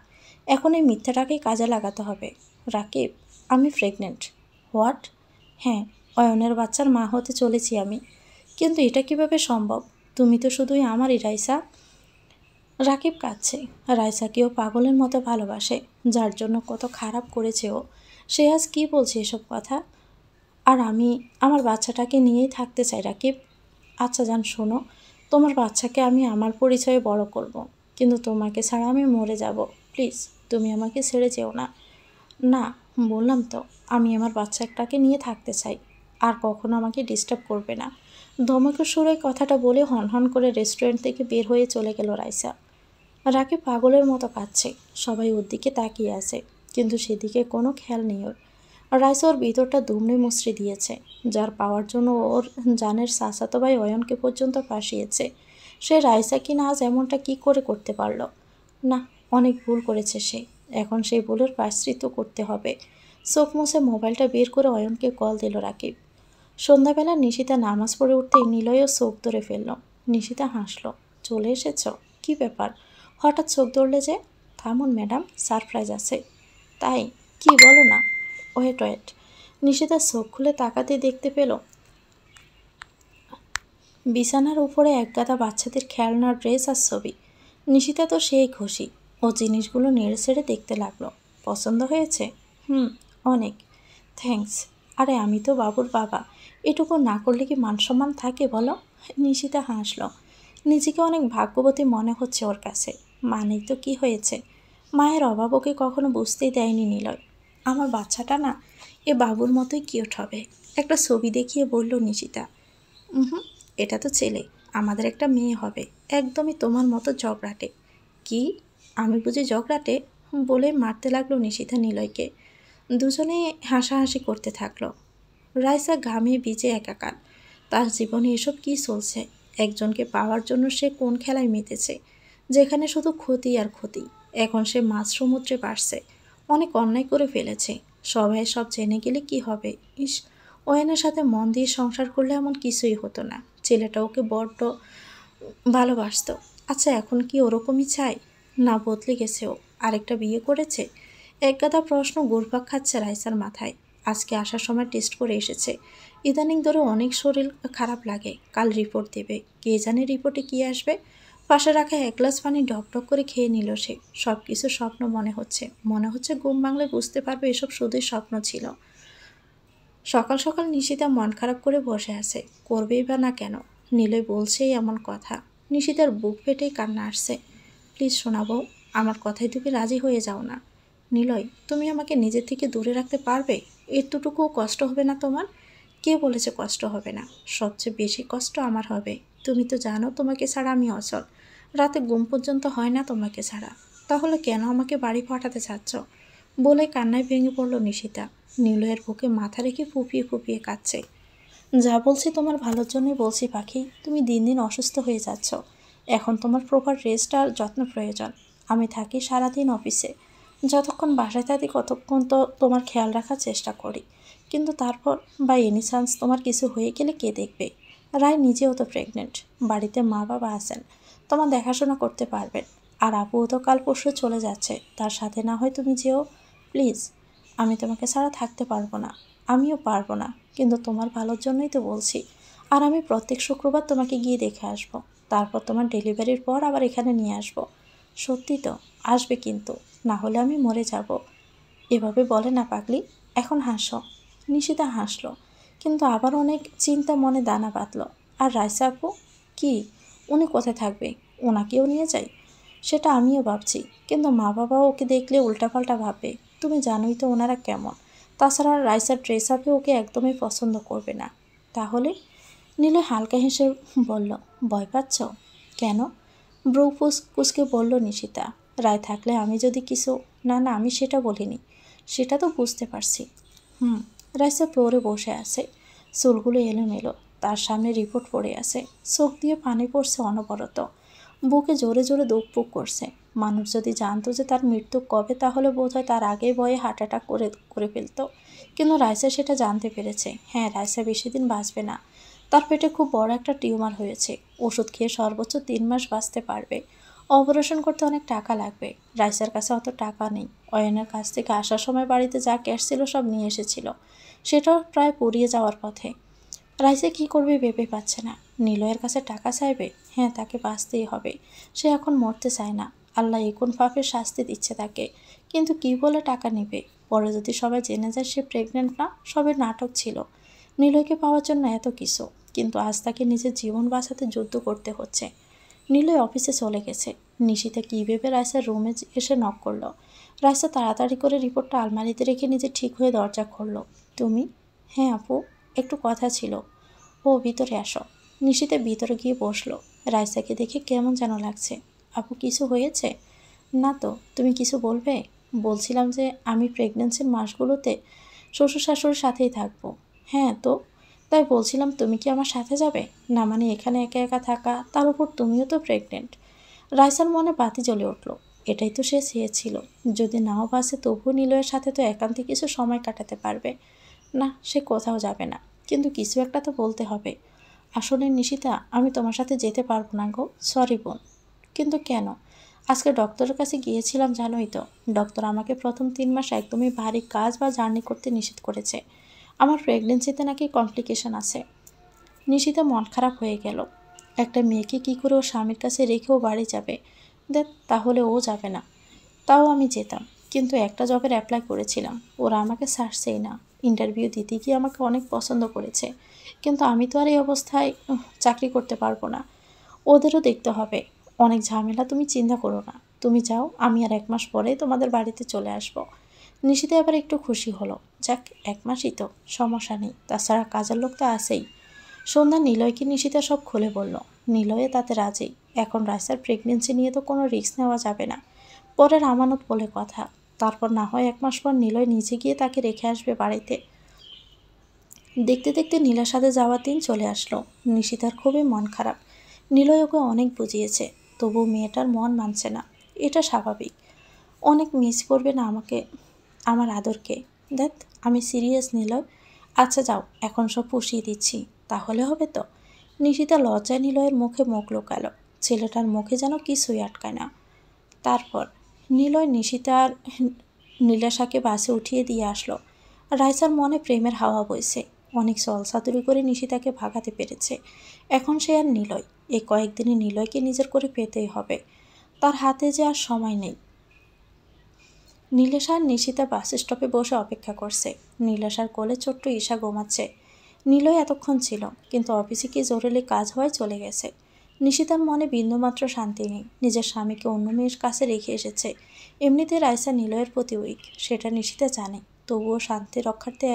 এখন এই মিথ্যাটাকেই কাজে লাগাতে হবে। রাকিব, আমি প্রেগনেন্ট। হোয়াট? হ্যাঁ, অয়নের বাচ্চার মা হতে চলেছি আমি। কিন্তু এটা কিভাবে সম্ভব? তুমি তো শুধুই আমারই রাইসা। রাকিব কাঁদছে। রাইসাকেও পাগলের মতো ভালোবাসে, যার জন্য কত খারাপ করেছে ও। সে আজ কী বলছে এসব কথা? আর আমি আমার বাচ্চাটাকে নিয়েই থাকতে চাই রাকিব। আচ্ছা জান, শোনো, তোমার বাচ্চাকে আমি আমার পরিচয়ে বড় করব, কিন্তু তোমাকে ছাড়া আমি মরে যাব। প্লিজ, তুমি আমাকে ছেড়ে যেও না। না, বললাম তো, আমি আমার বাচ্চাটাকে নিয়ে থাকতে চাই। আর কখনো আমাকে ডিস্টার্ব করবে না। ধমকের সুরে কথাটা বলে হনহন করে রেস্টুরেন্ট থেকে বের হয়ে চলে গেল রাইসা। রাকিব পাগলের মতো কাঁদছে। সবাই ওর দিকে তাকিয়ে আছে, কিন্তু সেদিকে কোনো খেয়াল নেই ওর। রাইসা ওর ভিতরটা দুমড়ে মুচড়ে দিয়েছে, যার পাওয়ার জন্য ওর জানের চাচাতো ভাই অয়নকে পর্যন্ত ফাঁসিয়েছে। সে রাইসা কিনা আজ এমনটা কি করে করতে পারল? না, অনেক ভুল করেছে সে। এখন সেই ভুলের প্রায়শ্চিত্ত করতে হবে। চোখ মুছে মোবাইলটা বের করে অয়নকে কল দিল রাকিব। সন্ধ্যাবেলা নিশিতা নামাজ পড়ে উঠতেই নিলয়ও চোখ ধরে ফেলল। নিশিতা হাসল। চলে এসেছ? কি ব্যাপার, হঠাৎ চোখ ধরলে যে? থামুন ম্যাডাম, সারপ্রাইজ আছে। তাই? কি বলো না। Wait wait. নিশিতা চোখ খুলে তাকাতে দেখতে পেল বিছানার উপরে একগাদা বাচ্চাদের খেলনার ড্রেস আর ছবি। নিশিতা তো সেই খুশি। ও জিনিসগুলো নেড়ে ছেড়ে দেখতে লাগলো। পছন্দ হয়েছে? হুম, অনেক। থ্যাঙ্কস। আরে আমি তো বাবুর বাবা, এটুকু না করলে কি মান সম্মান থাকে বলো? নিশিতা হাসল। নিজেকে অনেক ভাগ্যবতী মনে হচ্ছে ওর কাছে। মানেই তো কি হয়েছে, মায়ের অভাব ওকে কখনো বুঝতেই দেয়নি নিলয়। আমার বাচ্চাটা না, এ বাবুর মতোই কিউট হবে। একটা ছবি দেখিয়ে বলল নিশিতা। হুম, এটা তো ছেলে, আমাদের একটা মেয়ে হবে, একদমই তোমার মতো ঝগড়াটে। কি, আমি বুঝি ঝগড়াটে? বলে মারতে লাগলো নিশিতা নিলয়কে। দুজনে হাসাহাসি করতে থাকলো। রাইসা ঘামে ভিজে একাকার। তার জীবনে এসব কি চলছে? একজনকে পাওয়ার জন্য সে কোন খেলায় মেতেছে, যেখানে শুধু ক্ষতি আর ক্ষতি। এখন সে মাঝ সমুদ্রে বাড়ছে, অনেক অন্যায় করে ফেলেছে। সবাই সব জেনে গেলে কি হবে? ইস, ওয়েনের সাথে মন দিয়ে সংসার করলে এমন কিছুই হতো না। ছেলেটা ওকে বড্ড ভালোবাসতো। আচ্ছা, এখন কি ওরকমই চাই? না বদলে গেছে ও? আরেকটা বিয়ে করেছে? একগাদা প্রশ্ন ঘুরপাক খাচ্ছে রাইসার মাথায়। আজকে আসার সময় টেস্ট করে এসেছে। ইদানিং ধরে অনেক শরীর খারাপ লাগে। কাল রিপোর্ট দেবে। কে জানে রিপোর্টে কি আসবে। পাশে রাখা এক গ্লাস পানি ঢকঢক করে খেয়ে নিল সে। সব কিছু স্বপ্ন মনে হচ্ছে ঘুম ভাঙলে বুঝতে পারবে এসব শুধুই স্বপ্ন ছিল। সকাল সকাল নিশিতা মন খারাপ করে বসে আছে। করবেই বা না কেন? নিলয় বলছেই এমন কথা। নিশিতার বুক ফেটেই কান্না আসছে। প্লিজ শোনাবো, আমার কথায় তুমি রাজি হয়ে যাও না। নিলয়, তুমি আমাকে নিজের থেকে দূরে রাখতে পারবে? এতটুকুও কষ্ট হবে না তোমার? কে বলেছে কষ্ট হবে না? সবচেয়ে বেশি কষ্ট আমার হবে। তুমি তো জানো তোমাকে ছাড়া আমি অচল। রাতে ঘুম পর্যন্ত হয় না তোমাকে ছাড়া। তাহলে কেন আমাকে বাড়ি পাঠাতে চাচ্ছ? বলে কান্নায় ভেঙে পড়ল নিশিতা। নিলয়ের বুকে মাথা রেখে ফুপিয়ে ফুপিয়ে কাঁদছে। যা বলছি তোমার ভালোর জন্যই বলছি পাখি। তুমি দিন দিন অসুস্থ হয়ে যাচ্ছ। এখন তোমার প্রপার রেস্ট আর যত্ন প্রয়োজন। আমি থাকি সারাদিন অফিসে। যতক্ষণ বাসায় থাকি কতক্ষণ তো তোমার খেয়াল রাখার চেষ্টা করি। কিন্তু তারপর বা এনি চান্স তোমার কিছু হয়ে গেলে কে দেখবে? রায় নিজেও তো প্রেগনেন্ট। বাড়িতে মা বাবা আছেন, তোমার দেখাশোনা করতে পারবেন। আর আপুও তো কাল পরশু চলে যাচ্ছে, তার সাথে না হয় তুমি যেও। প্লিজ, আমি তোমাকে ছাড়া থাকতে পারবো না। আমিও পারবো না, কিন্তু তোমার ভালোর জন্যই তো বলছি। আর আমি প্রত্যেক শুক্রবার তোমাকে গিয়ে দেখে আসবো। তারপর তোমার ডেলিভারির পর আবার এখানে নিয়ে আসবো। সত্যি তো? আসবে কিন্তু, না হলে আমি মরে যাব। এভাবে বলে না পাগলি, এখন হাসো। নিশিতা হাসলো, কিন্তু আবার অনেক চিন্তা মনে দানা বাঁধল। আর রাইসা আপু? কি, উনি কোথায় থাকবে? ওনাকেও নিয়ে যাই? সেটা আমিও ভাবছি, কিন্তু মা বাবাও ওকে দেখলে উল্টাপাল্টা ভাববে। তুমি জানোই তো ওনারা কেমন। তাছাড়া রাইসার ড্রেস আপে ওকে একদমই পছন্দ করবে না। তাহলে? নীলে হালকা হেসে বলল। ভয় পাচ্ছ? কেন? ব্রু কুসকে বলল নিশিতা। রায় থাকলে আমি যদি কিছু। না না, আমি সেটা বলিনি। সেটা তো বুঝতে পারছি। হুম। রাইসা ফ্লোরে বসে আছে, চুলগুলো এলোমেলো। তার সামনে রিপোর্ট পড়ে আছে। চোখ দিয়ে পানি পড়ছে অনবরত। বুকে জোরে জোরে দুঃখ করছে। মানুষ যদি জানতো যে তার মৃত্যু কবে, তাহলে বোধহয় তার আগেই ভয়ে হার্ট অ্যাটাক করে ফেলতো। কিন্তু রাইসা সেটা জানতে পেরেছে। হ্যাঁ, রাইসা বেশি দিন বাঁচবে না। তার পেটে খুব বড় একটা টিউমার হয়েছে। ওষুধ খেয়ে সর্বোচ্চ 3 মাস বাঁচতে পারবে। অপারেশন করতে অনেক টাকা লাগবে। রাইসার কাছে অত টাকা নেই। অয়নের কাছ থেকে আসার সময় বাড়িতে যা ক্যাশ ছিল সব নিয়ে এসেছিল। সেটাও প্রায় পুড়িয়ে যাওয়ার পথে। রাইসা কী করবে ভেবে পাচ্ছে না। নিলয়ের কাছে টাকা চাইবে? হ্যাঁ, তাকে বাঁচতেই হবে। সে এখন মরতে চায় না। আল্লাহ এখন পাপের শাস্তি দিচ্ছে তাকে। কিন্তু কি বলে টাকা নেবে? পরে যদি সবাই জেনে যায় সে প্রেগনেন্ট না, সবের নাটক ছিল। নিলয়কে পাওয়ার জন্য এত কিছু, কিন্তু আজ তাকে নিজের জীবন বাঁচাতে যুদ্ধ করতে হচ্ছে। নিলয় অফিসে চলে গেছে। নিশিতা কী ভেবে রাইসার রুমে এসে নক করলো। রাইসা তাড়াতাড়ি করে রিপোর্টটা আলমারিতে রেখে নিজে ঠিক হয়ে দরজা খুলল। তুমি? হ্যাঁ আপু, একটু কথা ছিল। ও, ভিতরে আসো। নিশিতা ভিতরে গিয়ে বসলো। রাইসাকে দেখে কেমন যেন লাগছে। আপু, কিছু হয়েছে? না তো, তুমি কিছু বলবে? বলছিলাম যে আমি প্রেগনেন্সির মাসগুলোতে শ্বশুর শাশুড়ির সাথেই থাকবো। হ্যাঁ তো, তাই বলছিলাম তুমি কি আমার সাথে যাবে? না মানে এখানে একা একা থাকা, তার উপর তুমিও তো প্রেগনেন্ট। রাইসার মনে বাতি জ্বলে উঠল। এটাই তো সে চেয়েছিল। যদি নাও বাসে তবুও নিলয়ের সাথে তো একান্তে কিছু সময় কাটাতে পারবে। না, সে কোথাও যাবে না। কিন্তু কিছু একটা তো বলতে হবে। আসলে নিশিতা, আমি তোমার সাথে যেতে পারবো না গো। সরি বোন। কিন্তু কেন? আজকে ডক্টরের কাছে গিয়েছিলাম জানোই তো। ডক্টর আমাকে প্রথম 3 মাস একদমই ভারী কাজ বা জার্নি করতে নিষেধ করেছে। আমার প্রেগনেন্সিতে নাকি কমপ্লিকেশন আছে। নিশিতা মন খারাপ হয়ে গেল। একটা মেয়েকে কী করে ওর স্বামীর কাছে রেখেও বাড়ি যাবে? দেখ, তাহলে ও যাবে না। তাও আমি যেতাম, কিন্তু একটা জবের অ্যাপ্লাই করেছিলাম, ওরা আমাকে ছাড়ছেই না। ইন্টারভিউ দিতে গিয়ে আমাকে অনেক পছন্দ করেছে, কিন্তু আমি তো আর এই অবস্থায় চাকরি করতে পারবো না। ওদেরও দেখতে হবে। অনেক ঝামেলা, তুমি চিন্তা করো না। তুমি যাও, আমি আর 1 মাস পরেই তোমাদের বাড়িতে চলে আসব। নিশিতা এবার একটু খুশি হলো। যাক, 1 মাসই তো, সমস্যা নেই, তাছাড়া কাজের লোক তো আছেই। সন্ধ্যা নিলয়কে নিশিতা সব খুলে বলল। নিলয়ে তাতে রাজি। এখন রাইসার প্রেগনেন্সি নিয়ে তো কোনো রিস্ক নেওয়া যাবে না, পরের আমানত বলে কথা। তারপর না হয় 1 মাস পর নিলয় নিজে গিয়ে তাকে রেখে আসবে বাড়িতে। দেখতে দেখতে নীলার সাথে যাওয়ার দিন চলে আসলো। নিশিতার খুবই মন খারাপ। নিলয় ওকে অনেক বুঝিয়েছে, তবু মেয়েটার মন মানছে না। এটা স্বাভাবিক। অনেক মিস করবে না আমাকে, আমার আদরকে। দেখ, আমি সিরিয়াস নিলয়। আচ্ছা যাও, এখন সব পুষিয়ে দিচ্ছি, তাহলে হবে তো? নিশিতা লজ্জায় নিলয়ের মুখে মুখ লুকালো। ছেলেটার মুখে যেন কিছুই আটকায় না। তারপর নিলয় নিশিতার নীলাশাকে বাসে উঠিয়ে দিয়ে আসলো। রাইসার মনে প্রেমের হাওয়া বইছে। অনেক চলসাতুরি করে নিশিতাকে ভাগাতে পেরেছে। এখন সে আর নিলয়। এই কয়েকদিনে নিলয়কে নিজের করে পেতেই হবে। তার হাতে যে আর সময় নেই। নীলেশা আর নিশিতা বাস স্টপে বসে অপেক্ষা করছে। নীলেশার কোলে ছোট্ট ঈশা ঘুমাচ্ছে। নিলয় এতক্ষণ ছিল, কিন্তু অফিসে কি জরুরি কাজ হওয়ায় চলে গেছে। নিশিতার মনে বিন্দুমাত্র শান্তি নেই। নিজের স্বামীকে অন্য মেয়ের কাছে রেখে এসেছে। এমনিতে রাইসা নিলয়ের প্রতি উইক, সেটা নিশিতা জানে। তবুও শান্তি রক্ষার্থে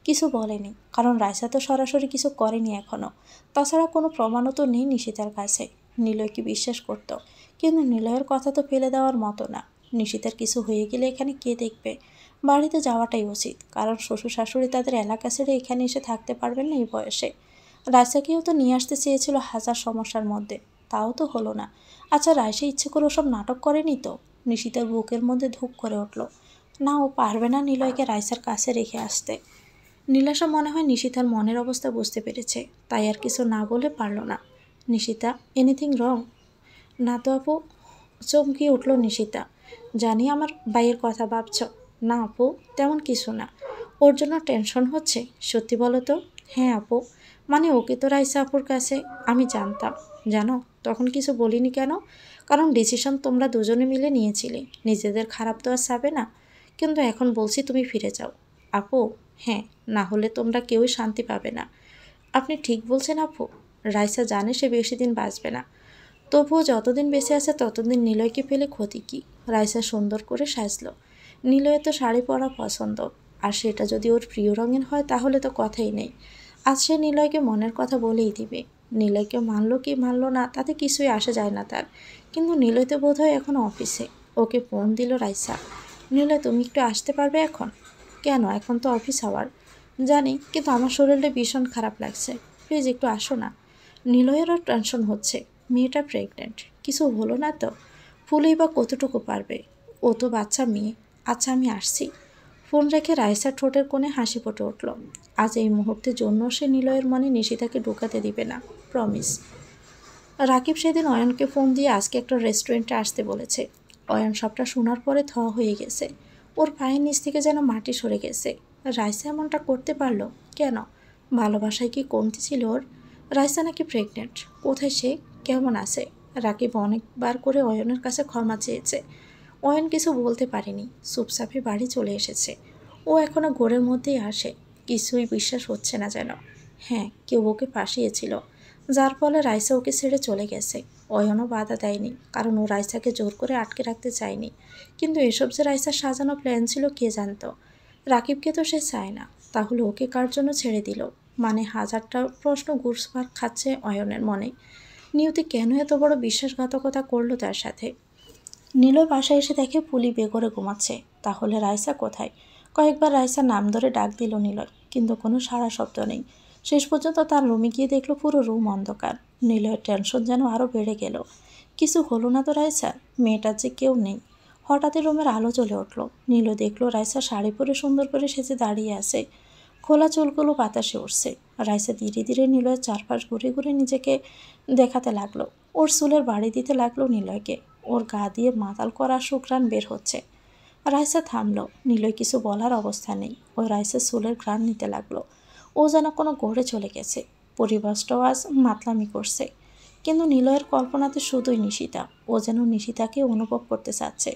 কিছু বলেনি, কারণ রাইসা তো সরাসরি কিছু করেনি এখনও। তাছাড়া কোনো প্রমাণও তো নেই নিশিতার কাছে। নিলয়কে বিশ্বাস করত, কিন্তু নিলয়ের কথা তো ফেলে দেওয়ার মতো না। নিশিতার কিছু হয়ে গেলে এখানে কে দেখবে? বাড়িতে যাওয়াটাই উচিত, কারণ শ্বশুর শাশুড়ি তাদের এলাকা ছেড়ে এখানে এসে থাকতে পারবেন না এই বয়সে। রাইসাকেও তো নিয়ে আসতে চেয়েছিল হাজার সমস্যার মধ্যে, তাও তো হলো না। আচ্ছা, রাইসা ইচ্ছে করে ওসব নাটক করেনি তো? নিশিতার বুকের মধ্যে ধূপ করে উঠল। না, ও পারবে না নিলয়কে রাইসার কাছে রেখে আসতে। নীলাশা মনে হয় নিশিতার মনের অবস্থা বুঝতে পেরেছে, তাই আর কিছু না বলে পারল না। Nishita, anything wrong? না তো আপু। চমকিয়ে উঠল নিশিতা। জানি আমার ভাইয়ের কথা ভাবছ। না আপু, তেমন কিছু না। ওর জন্য টেনশন হচ্ছে? সত্যি বলো তো। হ্যাঁ আপু, মানে ওকে তো রাইসা আপুর কাছে আমি জানতাম। জানো, তখন কিছু বলিনি কেন? কারণ ডিসিশন তোমরা দুজনে মিলে নিয়েছিলে, নিজেদের খারাপ তো আর চাবে না। কিন্তু এখন বলছি তুমি ফিরে যাও। আপু, হ্যাঁ, না হলে তোমরা কেউই শান্তি পাবে না। আপনি ঠিক বলছেন আপু। রাইসা জানে সে বেশি দিন বাঁচবে না, তবুও যতদিন বেঁচে আছে ততদিন নিলয়কে পেলে ক্ষতি কী? রাইসা সুন্দর করে সাজলো। নিলয়ের তো শাড়ি পরা পছন্দ, আর সেটা যদি ওর প্রিয় রঙের হয় তাহলে তো কথাই নেই। আজ সে নিলয়কে মনের কথা বলেই দিবে। নিলয়কে মানলো কি মানলো না তাতে কিছুই আসে যায় না তার। কিন্তু নিলয় তো বোধ হয় এখন অফিসে। ওকে ফোন দিল রাইসা। নিলয়, তুমি একটু আসতে পারবে এখন? কেন, এখন তো অফিস আওয়ার। জানি, কিন্তু আমার শরীরটা ভীষণ খারাপ লাগছে, প্লিজ একটু আসো না। নিলয়েরও টেনশন হচ্ছে। মেয়েটা প্রেগনেন্ট, কিছু হলো না তো? ফুলেই বা কতটুকু পারবে? ও তো বাচ্চা মেয়ে। আচ্ছা, আমি আসছি। ফোন রেখে রাইসার ঠোঁটের কোণে হাসি ফুটে উঠল। আজ এই মুহূর্তের জন্য সে নিলয়ের মনে নিশিতাকে ঢুকাতে দিবে না, প্রমিস। রাকিব সেদিন অয়নকে ফোন দিয়ে আজকে একটা রেস্টুরেন্টে আসতে বলেছে। অয়ন সবটা শোনার পরে থ হয়ে গেছে। ওর পায়ের নিচ থেকে যেন মাটি সরে গেছে। রাইসা এমনটা করতে পারলো কেন? ভালোবাসায় কি কমতি ছিল ওর? রাইসা নাকি প্রেগনেন্ট? কোথায় সে? কেমন আছে? রাকিব অনেকবার করে অয়নের কাছে ক্ষমা চেয়েছে। অয়ন কিছু বলতে পারেনি, চুপচাপে বাড়ি চলে এসেছে। ও এখনো ঘোরের মধ্যেই আসে। কিছুই বিশ্বাস হচ্ছে না যেন। হ্যাঁ, কেউ ওকে ফাঁসিয়েছিল, যার ফলে রাইসা ওকে ছেড়ে চলে গেছে। অয়নও বাধা দেয়নি, কারণ ও রাইসাকে জোর করে আটকে রাখতে চায়নি। কিন্তু এসব যে রাইসার সাজানো প্ল্যান ছিল কে জানতো? রাকিবকে তো সে চায় না, তাহলে ওকে কার জন্য ছেড়ে দিল? মানে হাজারটা প্রশ্ন ঘুরপাক খাচ্ছে অয়নের মনে। নিয়তি কেন এত বড় বিশ্বাসঘাতকতা করলো তার সাথে? নীলয় বাসায় এসে দেখে পুলি বেঘরে ঘুমাচ্ছে। তাহলে রাইসা কোথায়? কয়েকবার রাইসার নাম ধরে ডাক দিল নিলয়, কিন্তু কোনো সাড়া শব্দ নেই। শেষ পর্যন্ত তার রুমে গিয়ে দেখলো পুরো রুম অন্ধকার। নিলয়ের টেনশন যেন আরও বেড়ে গেল। কিছু হলো না তো রাইসার? মেয়েটার যে কেউ নেই। হঠাৎই রুমের আলো জ্বলে উঠল। নীলয় দেখলো রাইসা শাড়ি পরে সুন্দর করে সেজে দাঁড়িয়ে আছে। খোলা চুলগুলো বাতাসে উঠছে। রাইসা ধীরে ধীরে নিলয়ের চারপাশ ঘুরে ঘুরে নিজেকে দেখাতে লাগলো। ওর চুলের বাড়ি দিতে লাগলো নিলয়কে। ওর গা দিয়ে মাতাল করা সুঘ্রাণ বের হচ্ছে। রাইসা থামলো। নিলয় কিছু বলার অবস্থা নেই। ওই রাইসা চুলের ঘ্রাণ নিতে লাগলো। ও যেন কোনো ঘরে চলে গেছে। পরিবেশটাও আজ মাতলামি করছে। কিন্তু নিলয়ের কল্পনাতে শুধুই নিশিতা। ও যেন নিশিতাকে অনুভব করতে চাচ্ছে।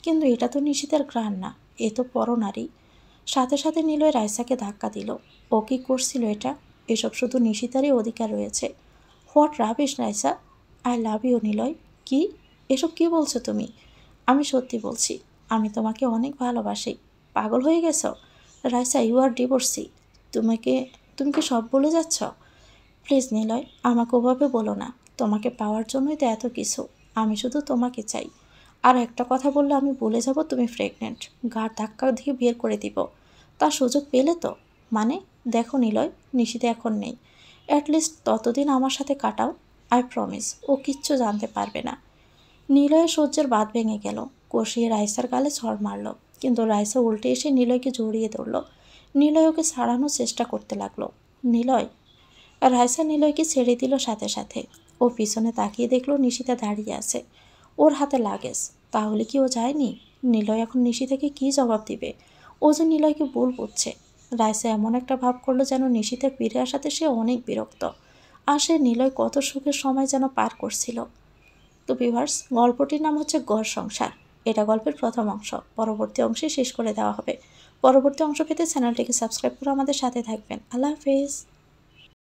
কিন্তু এটা তো নিশিতার ঘ্রাণ না, এ তো পরনারী। সাথে সাথে নিলয় রাইসাকে ধাক্কা দিল। ও কি করছিল এটা? এসব শুধু নিশিতারই অধিকার রয়েছে। What rubbish Raisa. I love you Niloy. কি? এসব কি বলছো তুমি? আমি সত্যি বলছি, আমি তোমাকে অনেক ভালোবাসি। পাগল হয়ে গেছো? Raisa, you are divorcee. তুমি কি সব বলে যাচ্ছ? প্লিজ নিলয়, আমাকে ওভাবে বলো না। তোমাকে পাওয়ার জন্যই তো এত কিছু। আমি শুধু তোমাকে চাই। আর একটা কথা বললে আমি বলে যাব তুমি প্রেগনেন্ট। গাড় ধাক্কা দিয়ে বের করে দিব। তার সুযোগ পেলে তো। মানে, দেখো নিলয়, নিশিতে এখন নেই। অ্যাটলিস্ট ততদিন আমার সাথে কাটাও। আই প্রমিস ও কিচ্ছু জানতে পারবে না। নিলয়ের সহ্যের বাঁধ ভেঙে গেল। কষিয়ে রাইসার গালে ছড় মারল, কিন্তু রাইসা উল্টে এসে নিলয়কে জড়িয়ে ধরল। নিলয় ওকে ছাড়ানোর চেষ্টা করতে লাগলো। নিলয়। রাইসা নিলয়কে ছেড়ে দিল সাথে সাথে। ও পিছনে তাকিয়ে দেখলো নিশিতা দাঁড়িয়ে আছে, ওর হাতে লাগেজ। তাহলে কি ও যায়নি? নিলয় এখন নিশিতাকে কী জবাব দিবে? ও যে নিলয়কে ভুল বুঝছে। রাইসা এমন একটা ভাব করলো যেন নিশিতা ফিরে আসাতে সে অনেক বিরক্ত। আর সে নিলয় কত সুখের সময় যেন পার করছিল। তো ভিউয়ার্স, গল্পটির নাম হচ্ছে ঘর সংসার। এটা গল্পের প্রথম অংশ। পরবর্তী অংশে শেষ করে দেওয়া হবে। পরবর্তী অংশ পেতে চ্যানেলটিকে সাবস্ক্রাইব করে আমাদের সাথে থাকবেন। আল্লাহ হাফেজ।